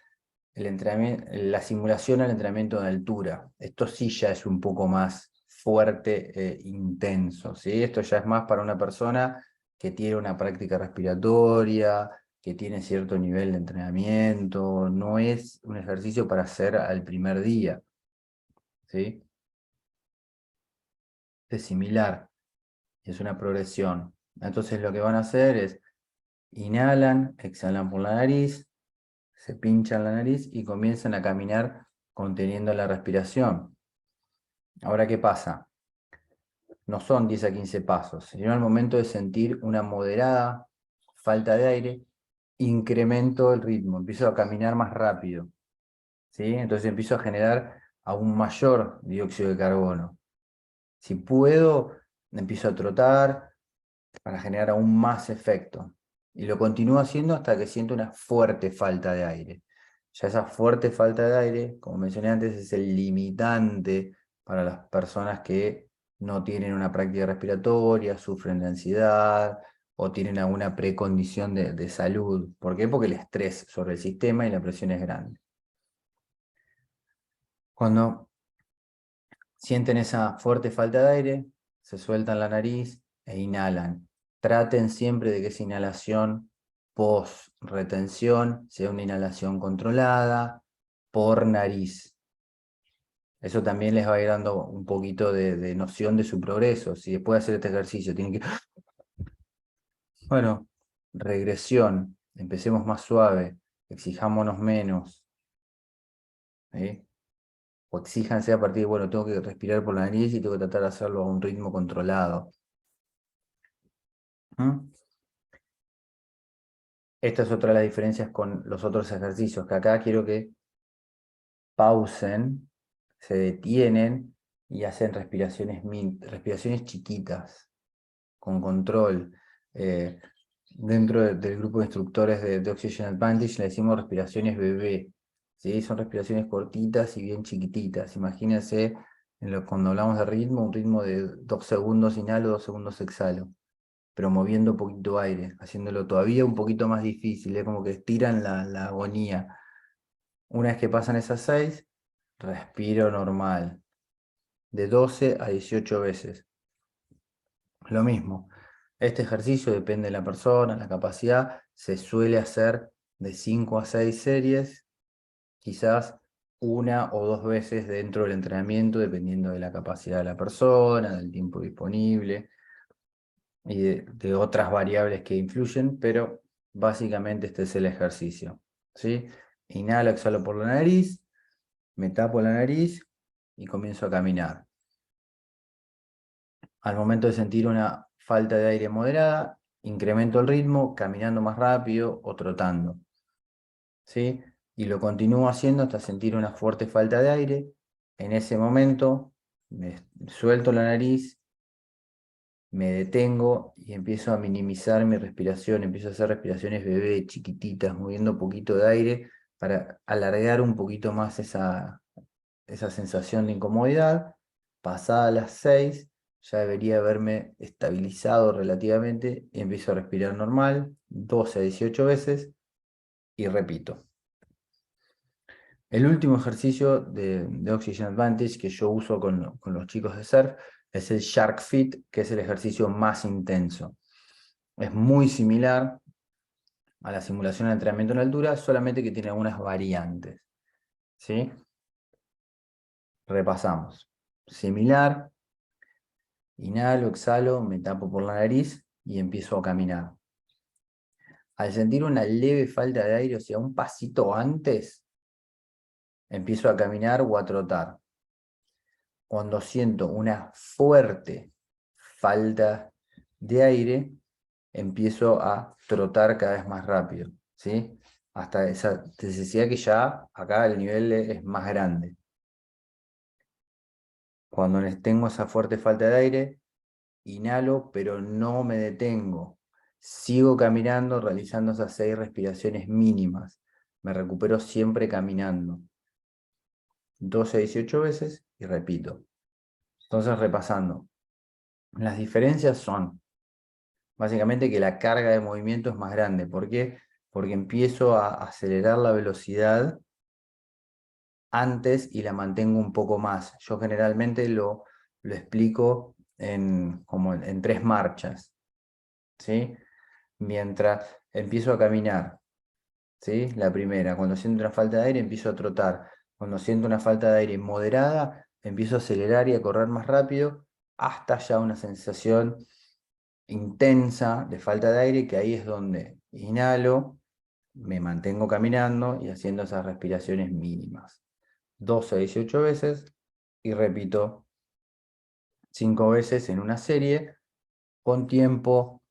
el entrenamiento, la simulación al entrenamiento de altura. Esto sí ya es un poco más fuerte e intenso, ¿sí? Esto ya es más para una persona que tiene una práctica respiratoria, que tiene cierto nivel de entrenamiento, no es un ejercicio para hacer al primer día, ¿sí? Es similar, es una progresión. Entonces lo que van a hacer es inhalan, exhalan por la nariz, se pinchan la nariz y comienzan a caminar conteniendo la respiración. Ahora, ¿qué pasa? No son 10 a 15 pasos, sino al momento de sentir una moderada falta de aire, incremento el ritmo, empiezo a caminar más rápido, ¿sí? Entonces empiezo a generar aún mayor dióxido de carbono. Si puedo, empiezo a trotar para generar aún más efecto. Y lo continúo haciendo hasta que siento una fuerte falta de aire. Ya esa fuerte falta de aire, como mencioné antes, es el limitante para las personas que no tienen una práctica respiratoria, sufren de ansiedad o tienen alguna precondición de salud. ¿Por qué? Porque el estrés sobre el sistema y la presión es grande. Cuando sienten esa fuerte falta de aire, se sueltan la nariz e inhalan. Traten siempre de que esa inhalación post-retención sea una inhalación controlada por nariz. Eso también les va a ir dando un poquito de noción de su progreso. Si después de hacer este ejercicio tienen que... Bueno, regresión. Empecemos más suave. Exijámonos menos. ¿Sí? O exíjanse a partir de, bueno, tengo que respirar por la nariz y tengo que tratar de hacerlo a un ritmo controlado. ¿Mm? Esta es otra de las diferencias con los otros ejercicios, que acá quiero que pausen, se detienen y hacen respiraciones chiquitas, con control. Dentro del grupo de instructores de Oxygen Advantage le decimos respiraciones bebé. ¿Sí? Son respiraciones cortitas y bien chiquititas. Imagínense, cuando hablamos de ritmo, un ritmo de 2 segundos inhalo, 2 segundos exhalo, pero moviendo poquito aire, haciéndolo todavía un poquito más difícil, es como que estiran la agonía. Una vez que pasan esas 6, respiro normal, de 12 a 18 veces. Lo mismo, este ejercicio depende de la persona, la capacidad, se suele hacer de 5 a 6 series, quizás 1 o 2 veces dentro del entrenamiento, dependiendo de la capacidad de la persona, del tiempo disponible y de otras variables que influyen, pero básicamente este es el ejercicio, ¿sí? Inhalo, exhalo por la nariz, me tapo la nariz y comienzo a caminar. Al momento de sentir una falta de aire moderada, incremento el ritmo caminando más rápido o trotando, ¿sí? Y lo continúo haciendo hasta sentir una fuerte falta de aire. En ese momento me suelto la nariz, me detengo y empiezo a minimizar mi respiración, empiezo a hacer respiraciones bebé, chiquititas, moviendo un poquito de aire para alargar un poquito más esa sensación de incomodidad. Pasadas las 6, ya debería haberme estabilizado relativamente y empiezo a respirar normal, 12 a 18 veces y repito. El último ejercicio de Oxygen Advantage que yo uso con los chicos de surf es el Shark Fit, que es el ejercicio más intenso. Es muy similar a la simulación de entrenamiento en altura, solamente que tiene algunas variantes, ¿sí? Repasamos. Similar, inhalo, exhalo, me tapo por la nariz y empiezo a caminar. Al sentir una leve falta de aire, o sea, un pasito antes, empiezo a caminar o a trotar. Cuando siento una fuerte falta de aire, empiezo a trotar cada vez más rápido, ¿sí? Hasta esa necesidad que ya acá el nivel es más grande. Cuando tengo esa fuerte falta de aire, inhalo, pero no me detengo. Sigo caminando, realizando esas 6 respiraciones mínimas. Me recupero siempre caminando. 12 a 18 veces y repito. Entonces, repasando. Las diferencias son, básicamente, que la carga de movimiento es más grande. ¿Por qué? Porque empiezo a acelerar la velocidad antes y la mantengo un poco más. Yo generalmente lo explico como en 3 marchas, ¿sí? Mientras empiezo a caminar, ¿sí? La primera, cuando siento una falta de aire, empiezo a trotar. Cuando siento una falta de aire moderada, empiezo a acelerar y a correr más rápido, hasta ya una sensación intensa de falta de aire, que ahí es donde inhalo, me mantengo caminando y haciendo esas respiraciones mínimas. 12 a 18 veces y repito 5 veces en una serie, con tiempo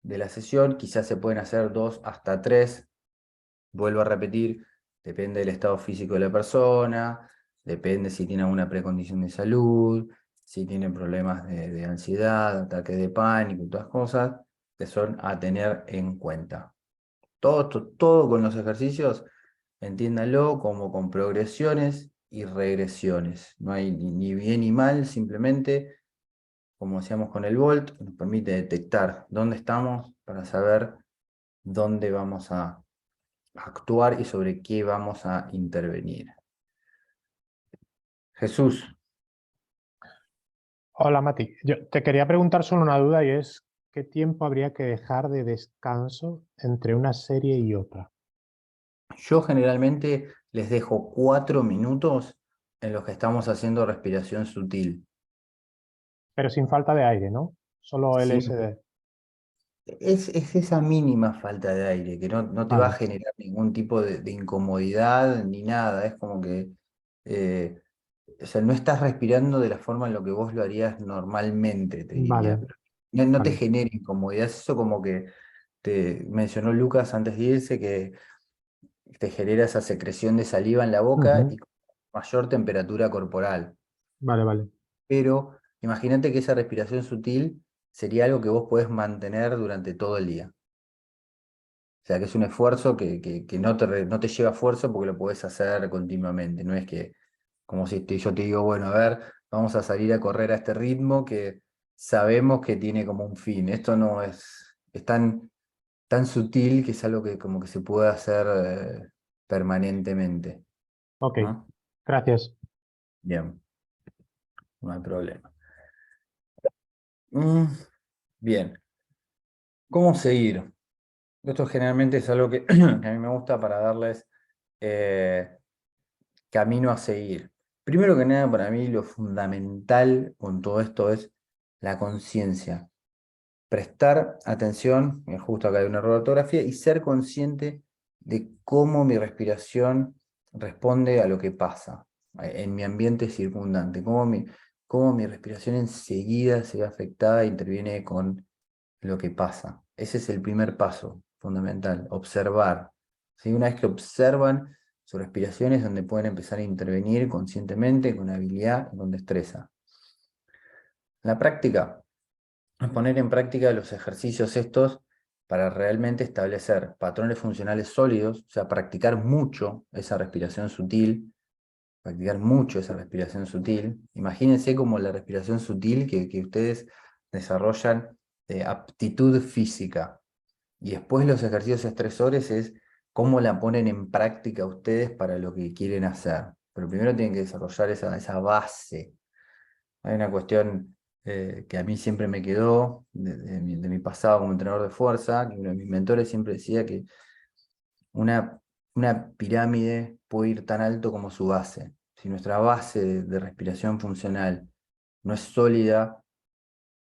de la sesión, quizás se pueden hacer 2 hasta 3, vuelvo a repetir, depende del estado físico de la persona, depende si tiene alguna precondición de salud, si tiene problemas de ansiedad, ataque de pánico, todas cosas que son a tener en cuenta. Todo con los ejercicios, entiéndanlo como con progresiones y regresiones. No hay ni bien ni mal, simplemente, como hacíamos con el Volt, nos permite detectar dónde estamos para saber dónde vamos a actuar y sobre qué vamos a intervenir. Jesús. Hola Mati, yo te quería preguntar solo una duda y es qué tiempo habría que dejar de descanso entre una serie y otra? Yo generalmente les dejo 4 minutos en los que estamos haciendo respiración sutil. Pero sin falta de aire, ¿no? Solo Sin- LSD. es esa mínima falta de aire que no te va a Vale, generar ningún tipo de incomodidad ni nada. Es como que, eh, o sea, no estás respirando de la forma en lo que vos lo harías normalmente, te diría. vale, Pero no te vale. genera incomodidad. Es eso como que te mencionó Lucas antes de irse, que te genera esa secreción de saliva en la boca y Ujú. mayor temperatura corporal. Vale, vale. Pero imagínate que esa respiración sutil sería algo que vos podés mantener durante todo el día. O sea, que es un esfuerzo que no te lleva esfuerzo porque lo podés hacer continuamente. No es que, como si yo te digo, bueno, a ver, vamos a salir a correr a este ritmo que sabemos que tiene como un fin. Esto no es tan sutil que es algo que como que se puede hacer permanentemente, Ok, ¿no? gracias. Bien, no hay problema. Mm, bien, ¿cómo seguir? Esto generalmente es algo que, que a mí me gusta para darles eh, camino a seguir. Primero que nada, para mí lo fundamental con todo esto es la conciencia. Prestar atención, justo acá hay un error de ortografía, y ser consciente de cómo mi respiración responde a lo que pasa en mi ambiente circundante, cómo mi respiración enseguida se ve afectada e interviene con lo que pasa. Ese es el primer paso fundamental, observar. ¿Sí? Una vez que observan su respiración es donde pueden empezar a intervenir conscientemente, con habilidad y con destreza. La práctica es poner en práctica los ejercicios estos para realmente establecer patrones funcionales sólidos, o sea, practicar mucho esa respiración sutil, practicar mucho esa respiración sutil. Imagínense como la respiración sutil que ustedes desarrollan de aptitud física. Y después los ejercicios estresores es cómo la ponen en práctica ustedes para lo que quieren hacer. Pero primero tienen que desarrollar esa base. Hay una cuestión que a mí siempre me quedó de mi pasado como entrenador de fuerza, que uno de mis mentores siempre decía que una, una pirámide puede ir tan alto como su base. Si nuestra base de respiración funcional no es sólida,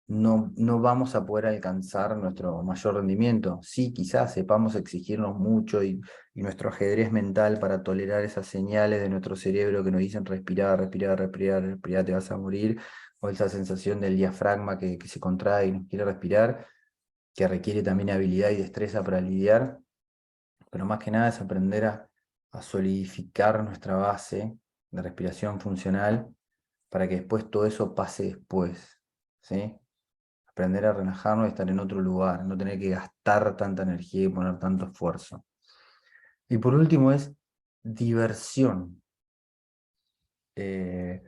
no vamos a poder alcanzar nuestro mayor rendimiento. Sí, quizás sepamos exigirnos mucho y nuestro ajedrez mental para tolerar esas señales de nuestro cerebro que nos dicen respirar, respirar, respirar, respirar, te vas a morir, o esa sensación del diafragma que se contrae y nos quiere respirar, que requiere también habilidad y destreza para lidiar, pero más que nada es aprender a solidificar nuestra base de respiración funcional para que después todo eso pase después, ¿sí? Aprender a relajarnos y estar en otro lugar, no tener que gastar tanta energía y poner tanto esfuerzo. Y por último es diversión. Eh,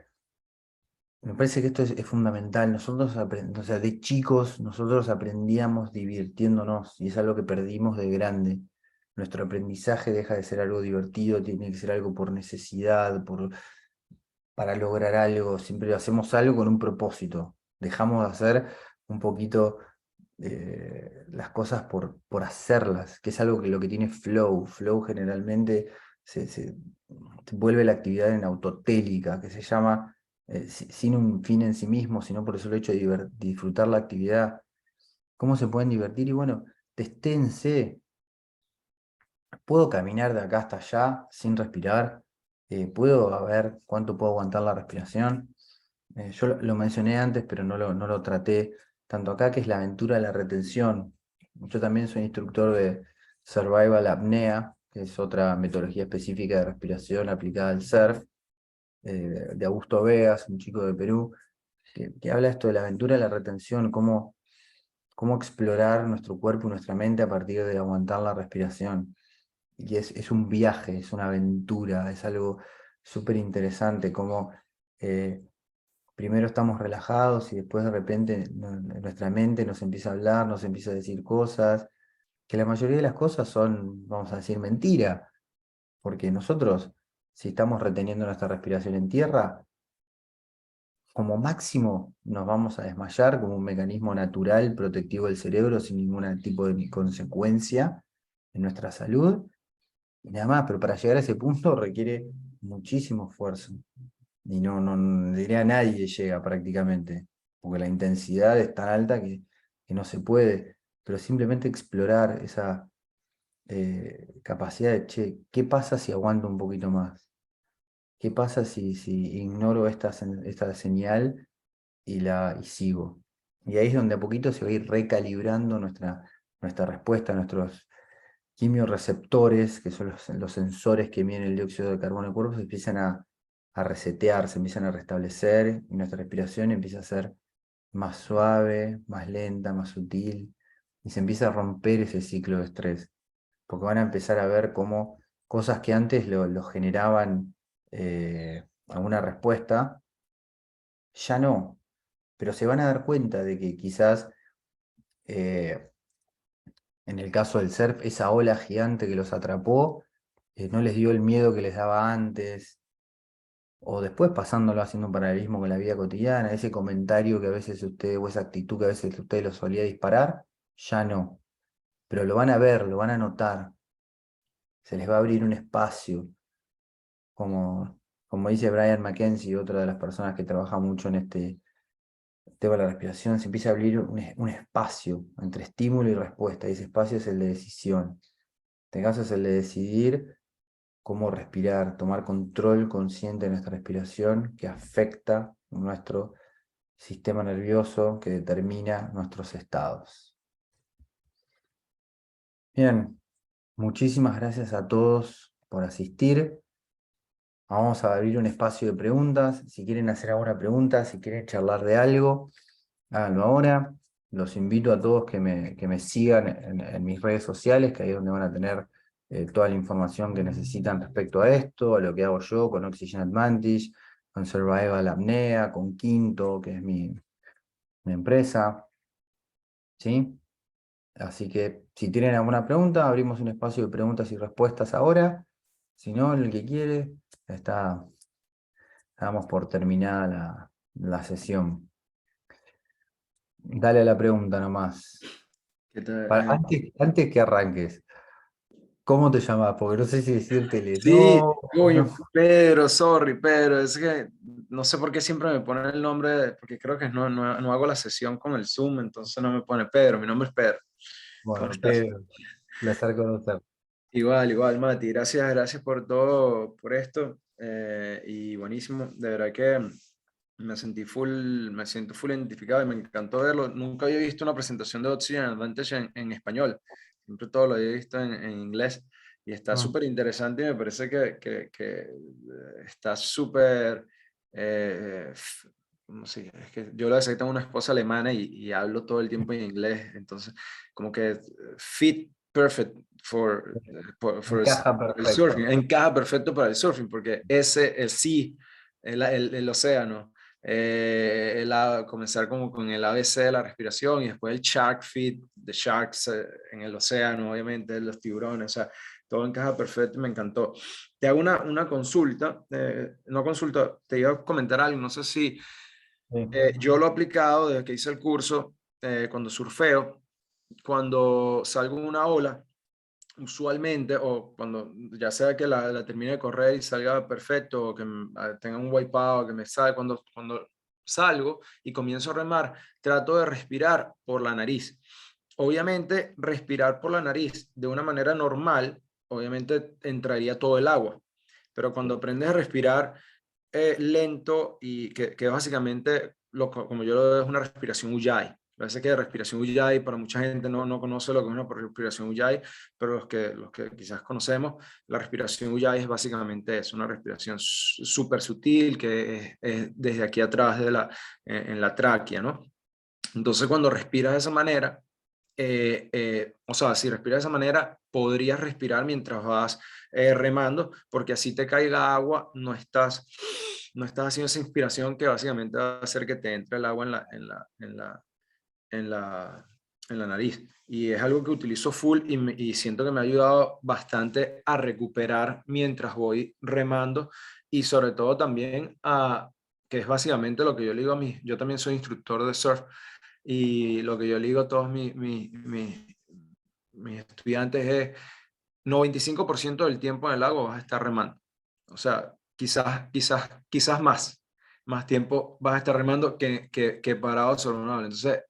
Me parece que esto es fundamental. Nosotros, o sea, de chicos, nosotros aprendíamos divirtiéndonos y es algo que perdimos de grande. Nuestro aprendizaje deja de ser algo divertido, tiene que ser algo por necesidad, para lograr algo. Siempre hacemos algo con un propósito. Dejamos de hacer un poquito las cosas por hacerlas, que es algo que lo que tiene flow. Flow generalmente se vuelve la actividad en autotélica, que se llama sin un fin en sí mismo, sino por el solo hecho de disfrutar la actividad. ¿Cómo se pueden divertir? Y bueno, testénse. ¿Puedo caminar de acá hasta allá sin respirar? ¿Puedo a ver cuánto puedo aguantar la respiración? Yo lo mencioné antes, pero no lo traté tanto acá, que es la aventura de la retención. Yo también soy instructor de Survival Apnea, que es otra metodología específica de respiración aplicada al surf, de Augusto Vegas, un chico de Perú, que habla esto de la aventura de la retención, cómo explorar nuestro cuerpo y nuestra mente a partir de aguantar la respiración. Y es un viaje, es una aventura, es algo súper interesante, como primero estamos relajados y después de repente nuestra mente nos empieza a hablar, nos empieza a decir cosas, que la mayoría de las cosas son, vamos a decir, mentira, porque nosotros, si estamos reteniendo nuestra respiración en tierra, como máximo nos vamos a desmayar como un mecanismo natural protectivo del cerebro sin ningún tipo de consecuencia en nuestra salud, y nada más, pero para llegar a ese punto requiere muchísimo esfuerzo. Y no diría a nadie llega prácticamente, porque la intensidad es tan alta que no se puede, pero simplemente explorar esa capacidad de, che, ¿qué pasa si aguanto un poquito más? ¿Qué pasa si ignoro esta señal y sigo? Y ahí es donde a poquito se va a ir recalibrando nuestra respuesta, nuestros quimiorreceptores, que son los sensores que miden el dióxido de carbono del cuerpo, se empiezan a resetear, se empiezan a restablecer, y nuestra respiración empieza a ser más suave, más lenta, más sutil, y se empieza a romper ese ciclo de estrés, porque van a empezar a ver cómo cosas que antes lo generaban alguna respuesta, ya no, pero se van a dar cuenta de que quizás en el caso del surf, esa ola gigante que los atrapó, no les dio el miedo que les daba antes, o después pasándolo haciendo un paralelismo con la vida cotidiana, ese comentario que a veces usted, o esa actitud que a veces usted lo solía disparar, ya no, pero lo van a ver, lo van a notar, se les va a abrir un espacio, como dice Brian McKenzie, otra de las personas que trabaja mucho en este tema de la respiración, se empieza a abrir un espacio entre estímulo y respuesta, y ese espacio es el de decisión. En este caso es el de decidir cómo respirar, tomar control consciente de nuestra respiración que afecta nuestro sistema nervioso, que determina nuestros estados. Bien, muchísimas gracias a todos por asistir. Vamos a abrir un espacio de preguntas. Si quieren hacer alguna pregunta, si quieren charlar de algo, háganlo ahora. Los invito a todos que me sigan en mis redes sociales, que ahí es donde van a tener toda la información que necesitan respecto a esto, a lo que hago yo con Oxygen Advantage, con Survival Apnea, con Quinto, que es mi empresa. ¿Sí? Así que si tienen alguna pregunta, abrimos un espacio de preguntas y respuestas ahora. Si no, el que quiere, damos por terminada la sesión. Dale a la pregunta nomás. ¿Qué tal? Antes que arranques, ¿cómo te llamas? Porque no sé si decírtele Sí, no. coño, Pedro, sorry, Pedro, es que no sé por qué siempre me ponen el nombre, porque creo que no hago la sesión con el Zoom, entonces no me pone Pedro, mi nombre es Pedro. ¿Cómo Bueno, estás? Pedro, placer conocer. Igual, Mati, gracias por todo, por esto, y buenísimo, de verdad que me siento full identificado y me encantó verlo. Nunca había visto una presentación de Oxygen Advantage en español, siempre todo lo había visto en inglés, y está súper interesante y me parece que está súper, ¿cómo se dice? Es que yo lo sé que tengo una esposa alemana y hablo todo el tiempo en inglés, entonces como que fit perfect Encaja para el perfecto. surfing, encaja perfecto para el surfing, porque el sí, el océano, comenzar como con el ABC de la respiración y después el shark feed, de sharks en el océano, obviamente, los tiburones, o sea, todo encaja perfecto y me encantó. Te hago una consulta, no consulta, te iba a comentar algo, no sé si Sí. yo lo he aplicado desde que hice el curso, cuando surfeo, cuando salgo en una ola, usualmente, o cuando ya sea que la termine de correr y salga perfecto, o que tenga un wipeout, que me salga, cuando salgo y comienzo a remar, trato de respirar por la nariz. Obviamente, respirar por la nariz de una manera normal, obviamente entraría todo el agua, pero cuando aprendes a respirar lento y que básicamente, como yo lo veo, es una respiración Ujjayi. Parece que respiración Ujjayi, para mucha gente no conoce lo que es una respiración Ujjayi, pero los que quizás conocemos, la respiración Ujjayi es básicamente eso, una respiración súper sutil que es desde aquí atrás en la tráquea, ¿no? Entonces, cuando respiras de esa manera, o sea, si respiras de esa manera, podrías respirar mientras vas remando, porque así te caiga agua, no estás haciendo esa inspiración que básicamente va a hacer que te entre el agua en la nariz. Y es algo que utilizo full y siento que me ha ayudado bastante a recuperar mientras voy remando y sobre todo también a que es básicamente lo que yo le digo a mis, yo también soy instructor de surf, y lo que yo le digo a todos mis estudiantes es 95% del tiempo en el lago vas a estar remando. O sea, quizás más tiempo vas a estar remando que parado sobre una ola. Entonces,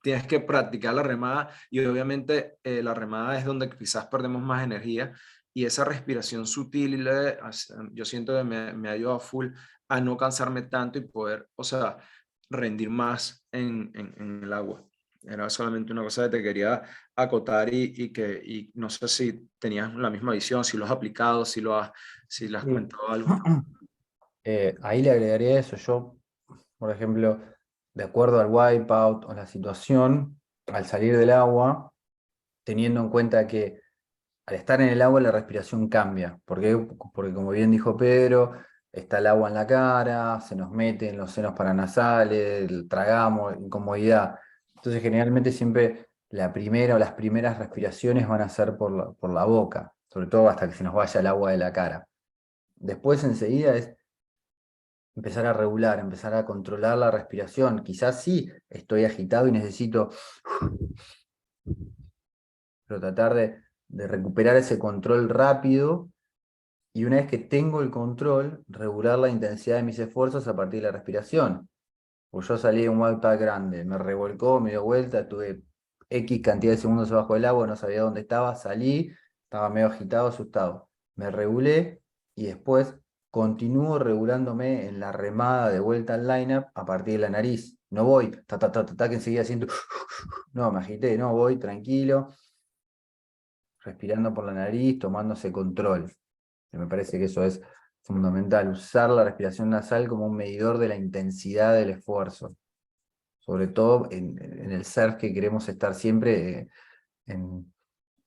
tienes que practicar la remada, y obviamente la remada es donde quizás perdemos más energía, y esa respiración sutil yo siento que me ha ayudado full a no cansarme tanto y poder, o sea, rendir más en el agua. Era solamente una cosa que te quería acotar, y no sé si tenías la misma visión, si lo has aplicado, si le has Sí. comentado algo. Ahí le agregaría eso. Yo, por ejemplo, de acuerdo al wipeout o la situación, al salir del agua, teniendo en cuenta que al estar en el agua la respiración cambia. ¿Por qué? Porque como bien dijo Pedro, está el agua en la cara, se nos mete en los senos paranasales, tragamos, incomodidad. Entonces generalmente siempre la primera o las primeras respiraciones van a ser por la boca, sobre todo hasta que se nos vaya el agua de la cara. Después enseguida es empezar a regular, empezar a controlar la respiración. Quizás sí estoy agitado y necesito, pero tratar de recuperar ese control rápido, y una vez que tengo el control, regular la intensidad de mis esfuerzos a partir de la respiración. Pues yo salí de un wipeout grande, me revolcó, me dio vuelta, tuve X cantidad de segundos abajo del agua, no sabía dónde estaba, salí, estaba medio agitado, asustado. Me regulé y después continúo regulándome en la remada de vuelta al lineup a partir de la nariz. No voy, que enseguida siento, no, me agité, no, voy tranquilo, respirando por la nariz, tomándose control. Y me parece que eso es fundamental, usar la respiración nasal como un medidor de la intensidad del esfuerzo, sobre todo en el surf, que queremos estar siempre en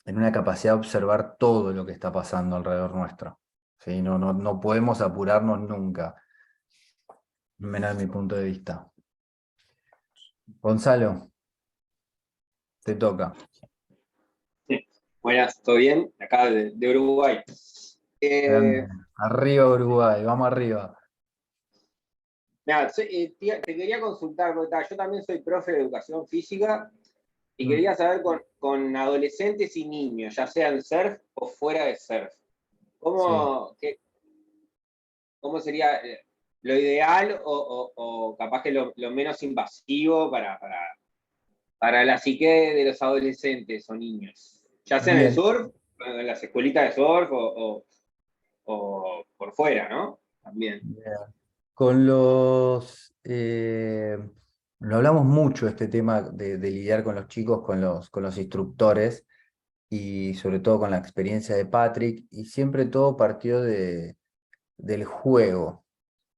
una capacidad de observar todo lo que está pasando alrededor nuestro. ¿Sí? No podemos apurarnos nunca, menos de mi punto de vista. Gonzalo, te toca. Sí. Buenas, ¿todo bien? Acá de Uruguay. Grande. Arriba Uruguay, vamos arriba. Nada, te quería consultar, porque yo también soy profe de educación física y quería saber con adolescentes y niños, ya sean surf o fuera de surf, ¿cómo sería lo ideal o capaz que lo menos invasivo para la psique de los adolescentes o niños? Ya sea en el Bien. surf, en las escuelitas de surf o por fuera, ¿no? También. Bien. Con los... lo hablamos mucho, este tema de lidiar con los chicos, con los instructores, y sobre todo con la experiencia de Patrick, y siempre todo partió del juego.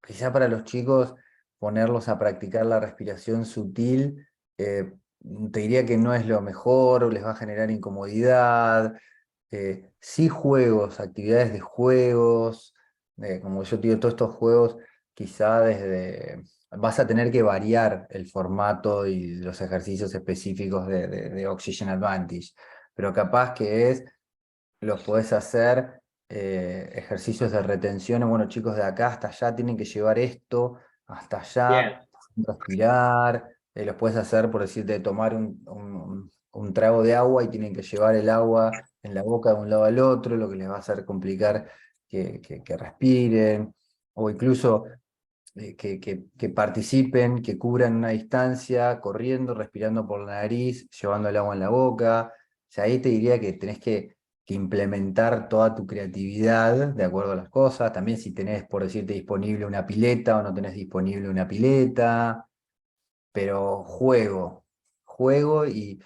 Quizá para los chicos ponerlos a practicar la respiración sutil, te diría que no es lo mejor, les va a generar incomodidad. Sí, juegos, actividades de juegos, como yo te digo, todos estos juegos, quizá vas a tener que variar el formato y los ejercicios específicos de Oxygen Advantage, pero capaz que los podés hacer ejercicios de retención. Bueno, chicos, de acá hasta allá tienen que llevar esto, hasta Bien, allá, respirar. Los puedes hacer, por decirte, tomar un trago de agua y tienen que llevar el agua en la boca de un lado al otro, lo que les va a hacer complicar que respiren, o incluso que participen, que cubran una distancia, corriendo, respirando por la nariz, llevando el agua en la boca. O sea, ahí te diría que tenés que implementar toda tu creatividad de acuerdo a las cosas. También si tenés, por decirte, disponible una pileta o no tenés disponible una pileta, pero juego, y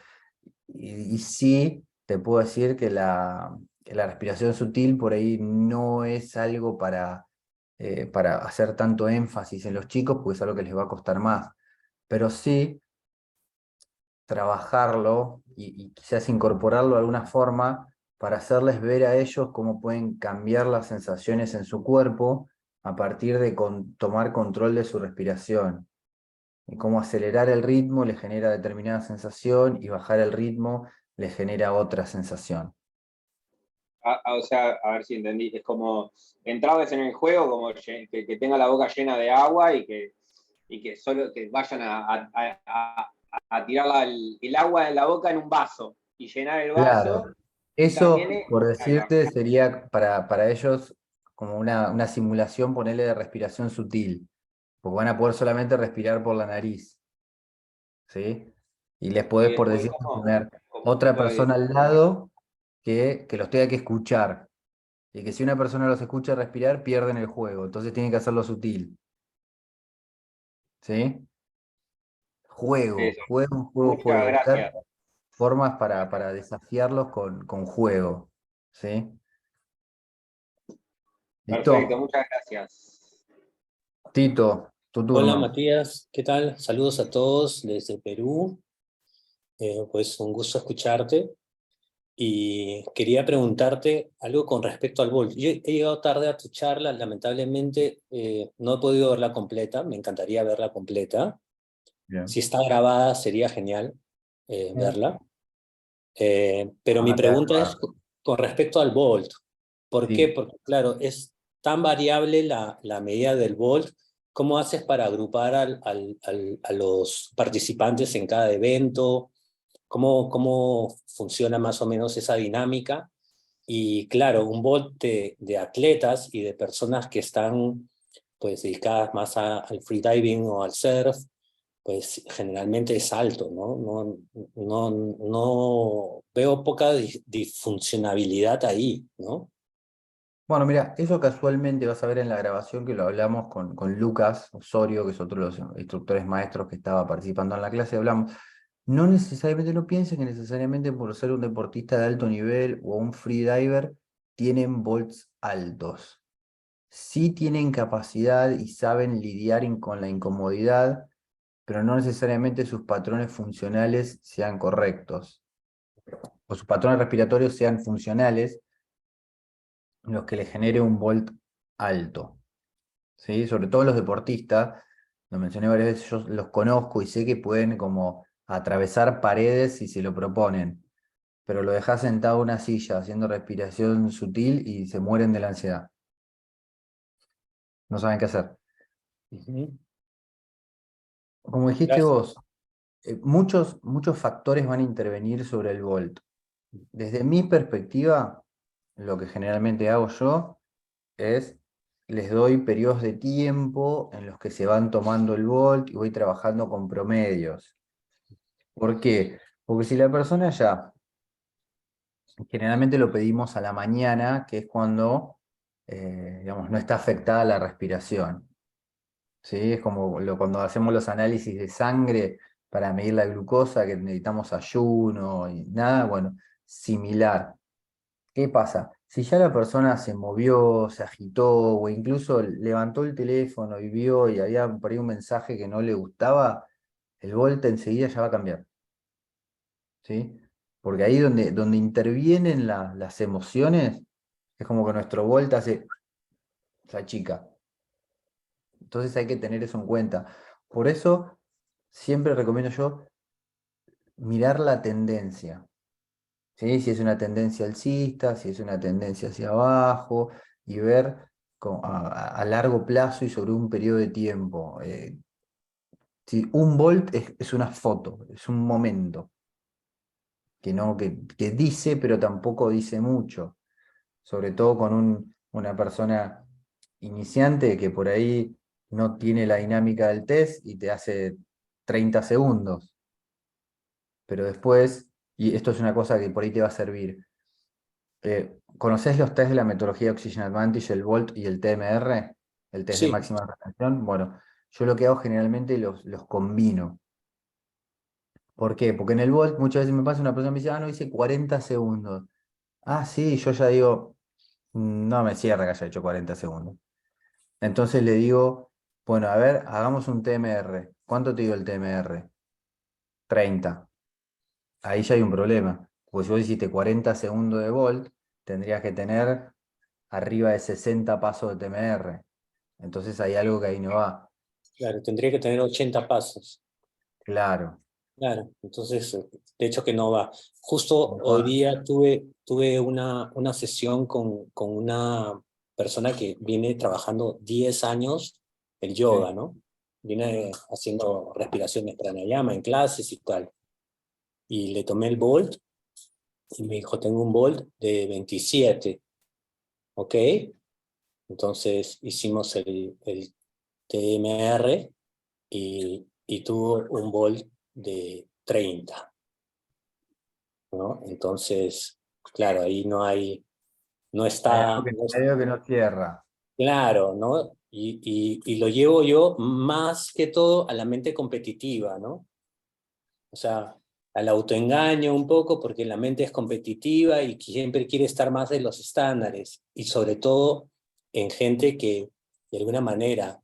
sí te puedo decir que la respiración sutil por ahí no es algo para hacer tanto énfasis en los chicos, porque es algo que les va a costar más, pero sí trabajarlo y quizás incorporarlo de alguna forma para hacerles ver a ellos cómo pueden cambiar las sensaciones en su cuerpo a partir de tomar control de su respiración. Y cómo acelerar el ritmo les genera determinada sensación y bajar el ritmo les genera otra sensación. O sea, a ver si entendí, es como entrarles en el juego, como que tenga la boca llena de agua y que solo que vayan a tirar el agua de la boca en un vaso y llenar el vaso. Claro. Y Eso, también por ahí va. decirte, sería para ellos como una simulación, ponerle de respiración sutil, porque van a poder solamente respirar por la nariz, ¿sí? Y les Y podés, por después decir, como, poner como otra esto de- persona al lado que los tenga que escuchar. Y que si una persona los escucha respirar, pierden el juego. Entonces tienen que hacerlo sutil. ¿Sí? Juego, eso. juego, juego, Muchas juego. Buscar gracias. formas para desafiarlos con juego. ¿Sí? Perfecto, ¿Listo? muchas gracias. Tito, tu Hola turno. Matías, ¿qué tal? Saludos a todos desde Perú. Pues un gusto escucharte y quería preguntarte algo con respecto al Bolt. Yo he llegado tarde a tu charla, lamentablemente no he podido verla completa, me encantaría verla completa. Bien. Si está grabada sería genial verla. Pero mi Ahora te pregunta hago- es con respecto al Bolt. ¿Por qué? Sí. Porque claro, es tan variable la medida del Bolt. ¿Cómo haces para agrupar a los participantes en cada evento? ¿Cómo funciona más o menos esa dinámica? Y claro, un Bolt de atletas y de personas que están pues dedicadas más al freediving o al surf, pues generalmente es alto, ¿no? No veo poca disfuncionabilidad ahí, ¿no? Bueno, mira, eso casualmente vas a ver en la grabación que lo hablamos con Lucas Osorio, que es otro de los instructores maestros que estaba participando en la clase. Hablamos, no necesariamente, no piensen que necesariamente por ser un deportista de alto nivel o un freediver tienen volts altos. Sí tienen capacidad y saben lidiar con la incomodidad, pero no necesariamente sus patrones funcionales sean correctos, o sus patrones respiratorios sean funcionales, los que les genere un volt alto. ¿Sí? Sobre todo los deportistas, lo mencioné varias veces, yo los conozco y sé que pueden como atravesar paredes si se lo proponen, pero lo dejas sentado en una silla haciendo respiración sutil y se mueren de la ansiedad. No saben qué hacer. Ujú. Como dijiste Gracias. vos, muchos factores van a intervenir sobre el volt. Desde mi perspectiva, lo que generalmente hago yo es, les doy periodos de tiempo en los que se van tomando el volt y voy trabajando con promedios. ¿Por qué? Porque si la persona ya, generalmente lo pedimos a la mañana, que es cuando, digamos, no está afectada la respiración. ¿Sí? Es como cuando hacemos los análisis de sangre para medir la glucosa, que necesitamos ayuno y nada, bueno, similar. ¿Qué pasa? Si ya la persona se movió, se agitó o incluso levantó el teléfono y vio y había por ahí un mensaje que no le gustaba, el volt enseguida ya va a cambiar. ¿Sí? Porque ahí donde intervienen las emociones, es como que nuestro volt se achica. Entonces hay que tener eso en cuenta. Por eso siempre recomiendo yo mirar la tendencia. ¿Sí? Si es una tendencia alcista, si es una tendencia hacia abajo, y ver a largo plazo y sobre un periodo de tiempo. Si un volt es una foto, es un momento, que dice, pero tampoco dice mucho. Sobre todo con una persona iniciante que por ahí no tiene la dinámica del test y te hace 30 segundos. Pero después, y esto es una cosa que por ahí te va a servir. ¿Conocés los test de la metodología Oxygen Advantage, el VOLT y el TMR? El test de Sí, máxima retención. Bueno, yo lo que hago generalmente los combino. ¿Por qué? Porque en el VOLT muchas veces me pasa una persona y me dice, no, hice 40 segundos. Ah, sí, yo ya digo, no me cierra que haya hecho 40 segundos. Entonces le digo, bueno, a ver, hagamos un TMR. ¿Cuánto te dio el TMR? 30. Ahí ya hay un problema. Porque si vos hiciste 40 segundos de volt, tendrías que tener arriba de 60 pasos de TMR. Entonces hay algo que ahí no va. claro, tendría que tener 80 pasos. Claro. Claro, entonces, de hecho que no va. Justo hoy Mejor. día tuve una sesión con una persona que viene trabajando 10 años el yoga, ¿no? Viene haciendo respiraciones pranayama en clases y tal. Y le tomé el Volt y me dijo, tengo un Volt de 27, ¿ok? Entonces hicimos el TMR y tuvo un Volt de 30, ¿no? Entonces, claro, ahí no Hay algo está, que, hay algo que no cierra. claro, ¿no? Y lo llevo yo más que todo a la mente competitiva, ¿no? O sea, al autoengaño un poco, porque la mente es competitiva y siempre quiere estar más de los estándares, y sobre todo en gente que de alguna manera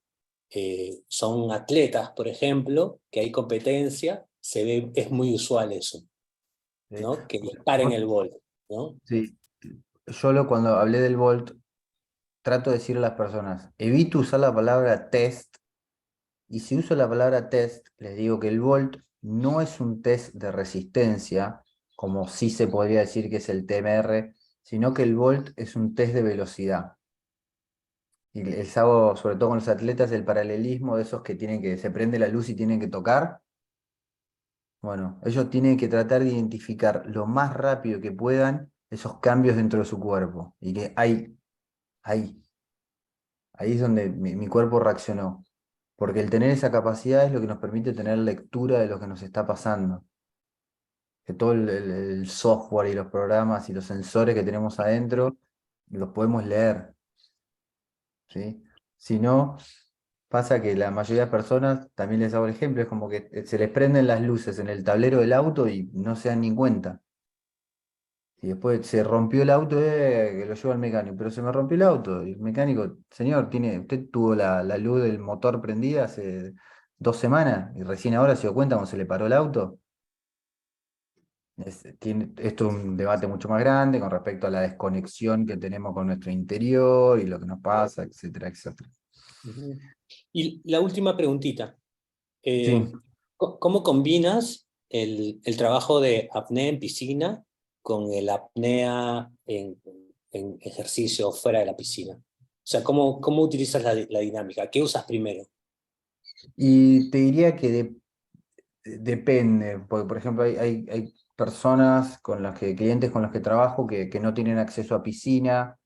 son atletas, por ejemplo, que hay competencia, es muy usual eso, ¿Sí? ¿no? Que disparen el gol, ¿no? Sí. Cuando hablé del Volt, trato de decirle a las personas, evito usar la palabra test, y si uso la palabra test, les digo que el Volt no es un test de resistencia, como sí se podría decir que es el TMR, sino que el Volt es un test de velocidad. Y les hago, sobre todo con los atletas, el paralelismo de esos que se prende la luz y tienen que tocar. Bueno, ellos tienen que tratar de identificar lo más rápido que puedan esos cambios dentro de su cuerpo. Y que ahí, ahí es donde mi cuerpo reaccionó. Porque el tener esa capacidad es lo que nos permite tener lectura de lo que nos está pasando. Que todo el software y los programas y los sensores que tenemos adentro los podemos leer, ¿sí? Si no, pasa que la mayoría de personas, también les hago el ejemplo, es como que se les prenden las luces en el tablero del auto y no se dan ni cuenta. Y después se rompió el auto, que lo llevo al mecánico, pero se me rompió el auto. Y el mecánico, señor, usted tuvo la luz del motor prendida hace 2 semanas y recién ahora se dio cuenta cuando se le paró el auto. Esto es un debate mucho más grande con respecto a la desconexión que tenemos con nuestro interior y lo que nos pasa, etcétera, etcétera. Ujú. Y la última preguntita. Sí. ¿Cómo combinas el trabajo de apnea en piscina con el apnea en ejercicio fuera de la piscina? O sea, ¿cómo utilizas la dinámica? ¿Qué usas primero? Y te diría que depende, porque por ejemplo hay personas clientes con los que trabajo que no tienen acceso a piscina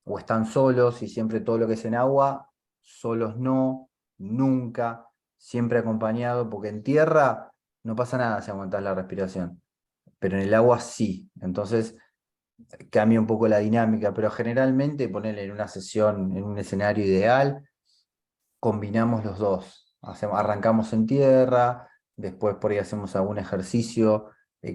o están solos y siempre todo lo que es en agua, solos no, nunca, siempre acompañado, porque en tierra no pasa nada si aguantas la respiración, pero en el agua sí, entonces cambia un poco la dinámica, pero generalmente ponerle en una sesión, en un escenario ideal, combinamos los dos. Arrancamos en tierra, después por ahí hacemos algún ejercicio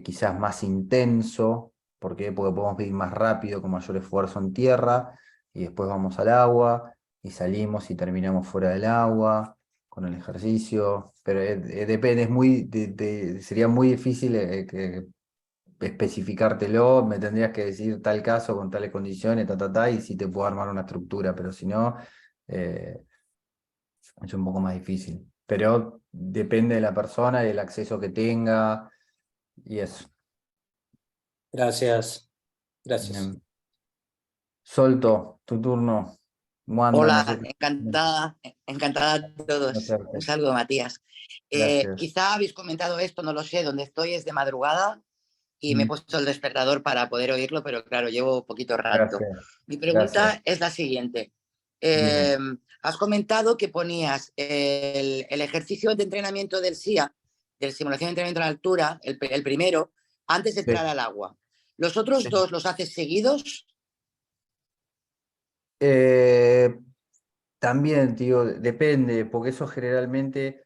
quizás más intenso, porque podemos ir más rápido con mayor esfuerzo en tierra, y después vamos al agua y salimos y terminamos fuera del agua con el ejercicio, pero depende, sería muy difícil especificártelo, me tendrías que decir tal caso con tales condiciones, y si te puedo armar una estructura, pero si no, eh, es un poco más difícil. Pero depende de la persona y del acceso que tenga y eso. Gracias, gracias. Bien. Solto, tu turno. Wanda, no sé Hola, si... encantada a todos. Un Hacerte. saludo, Matías. Gracias. Quizá habéis comentado esto, no lo sé, donde estoy es de madrugada y me he Mm, puesto el despertador para poder oírlo, pero claro, llevo poquito rato. Gracias. Mi Gracias. pregunta es la siguiente. Dime. Has comentado que ponías el ejercicio de entrenamiento del SIA, de simulación de entrenamiento a la altura, el primero, antes de Sí. entrar al agua. ¿Los otros dos los haces seguidos? Eh, También, tío, depende, porque eso generalmente,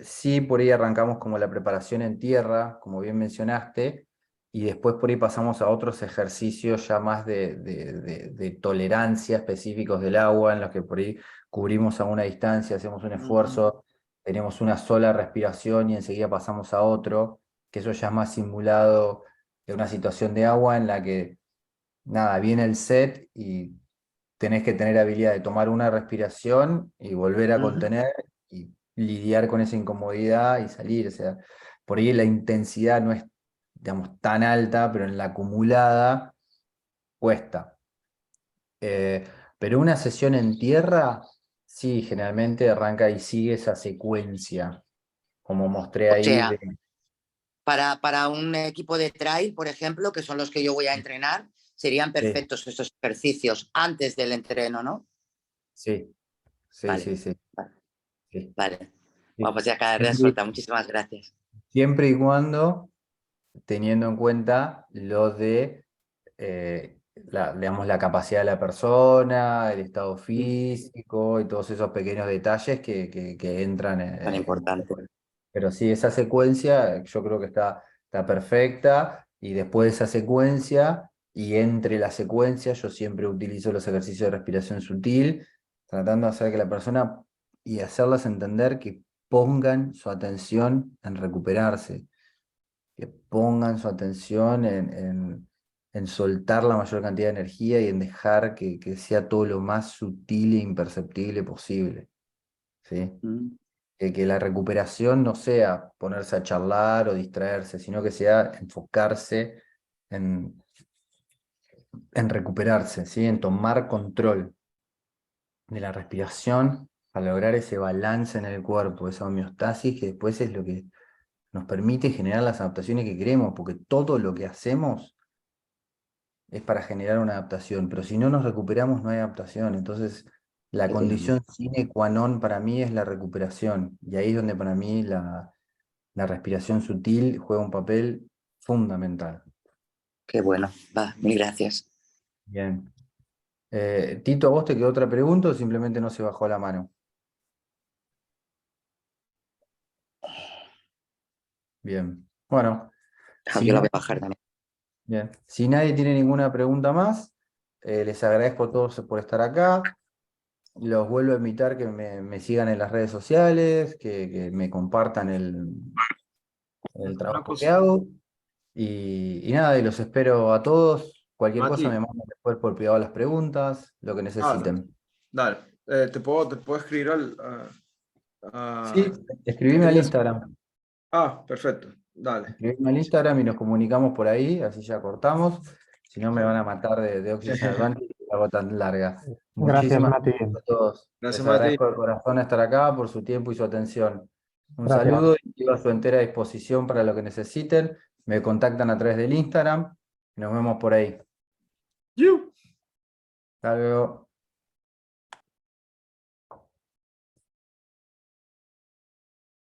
sí, por ahí arrancamos como la preparación en tierra, como bien mencionaste, y después por ahí pasamos a otros ejercicios ya más de tolerancia específicos del agua, en los que por ahí cubrimos a una distancia, hacemos un esfuerzo, tenemos una sola respiración y enseguida pasamos a otro, que eso ya es más simulado de una situación de agua en la que, nada, viene el set y tenés que tener habilidad de tomar una respiración y volver a contener y lidiar con esa incomodidad y salir. O sea, por ahí la intensidad no es, digamos, tan alta, pero en la acumulada cuesta. Pero una sesión en tierra, sí, generalmente arranca y sigue esa secuencia, como mostré O ahí. sea, para un equipo de trail, por ejemplo, que son los que yo voy a entrenar, serían perfectos estos ejercicios antes del entreno, ¿no? Sí, sí, Vale, sí, sí. vale. Sí. Vale. Sí. Vamos ya a quedar Siempre, resuelta. Muchísimas gracias. siempre y cuando teniendo en cuenta lo de digamos, la capacidad de la persona, el estado físico y todos esos pequeños detalles que entran Tan importante. pero sí, esa secuencia yo creo que está perfecta y después de esa secuencia y entre la secuencia yo siempre utilizo los ejercicios de respiración sutil, tratando de hacer que la persona y hacerlas entender que pongan su atención en recuperarse, que pongan su atención en soltar la mayor cantidad de energía y en dejar que sea todo lo más sutil e imperceptible posible. ¿Sí? Que la recuperación no sea ponerse a charlar o distraerse, sino que sea enfocarse en recuperarse, ¿sí? En tomar control de la respiración para lograr ese balance en el cuerpo, esa homeostasis que después es lo que nos permite generar las adaptaciones que queremos, porque todo lo que hacemos es para generar una adaptación, pero si no nos recuperamos no hay adaptación, entonces la condición sine qua non para mí es la recuperación, y ahí es donde para mí la respiración sutil juega un papel fundamental. Qué bueno. Va, mil gracias. Bien. Tito, ¿a vos te quedó otra pregunta o simplemente no se bajó la mano? Bien. Bueno, si Yo la no, voy a bajar también. bien. Si nadie tiene ninguna pregunta más, les agradezco a todos por estar acá. Los vuelvo a invitar que me sigan en las redes sociales, que me compartan el trabajo que hago. Y nada, y los espero a todos. Cualquier cosa me Mati, mandan después por privado las preguntas, lo que necesiten. dale. Te puedo escribir Sí, ¿qué escribime al tenías? Instagram. Perfecto. Dale. Escribime al Instagram y nos comunicamos por ahí, así ya cortamos. Si no, me van a matar de Oxygen Advantage y la hago tan larga. Gracias, Muchísimas Mati. gracias a todos. Gracias, Les Mati. agradezco de corazón estar acá por su tiempo y su atención. Un Gracias. saludo y quedo a su entera disposición para lo que necesiten. Me contactan a través del Instagram y nos vemos por ahí. You. Hasta luego.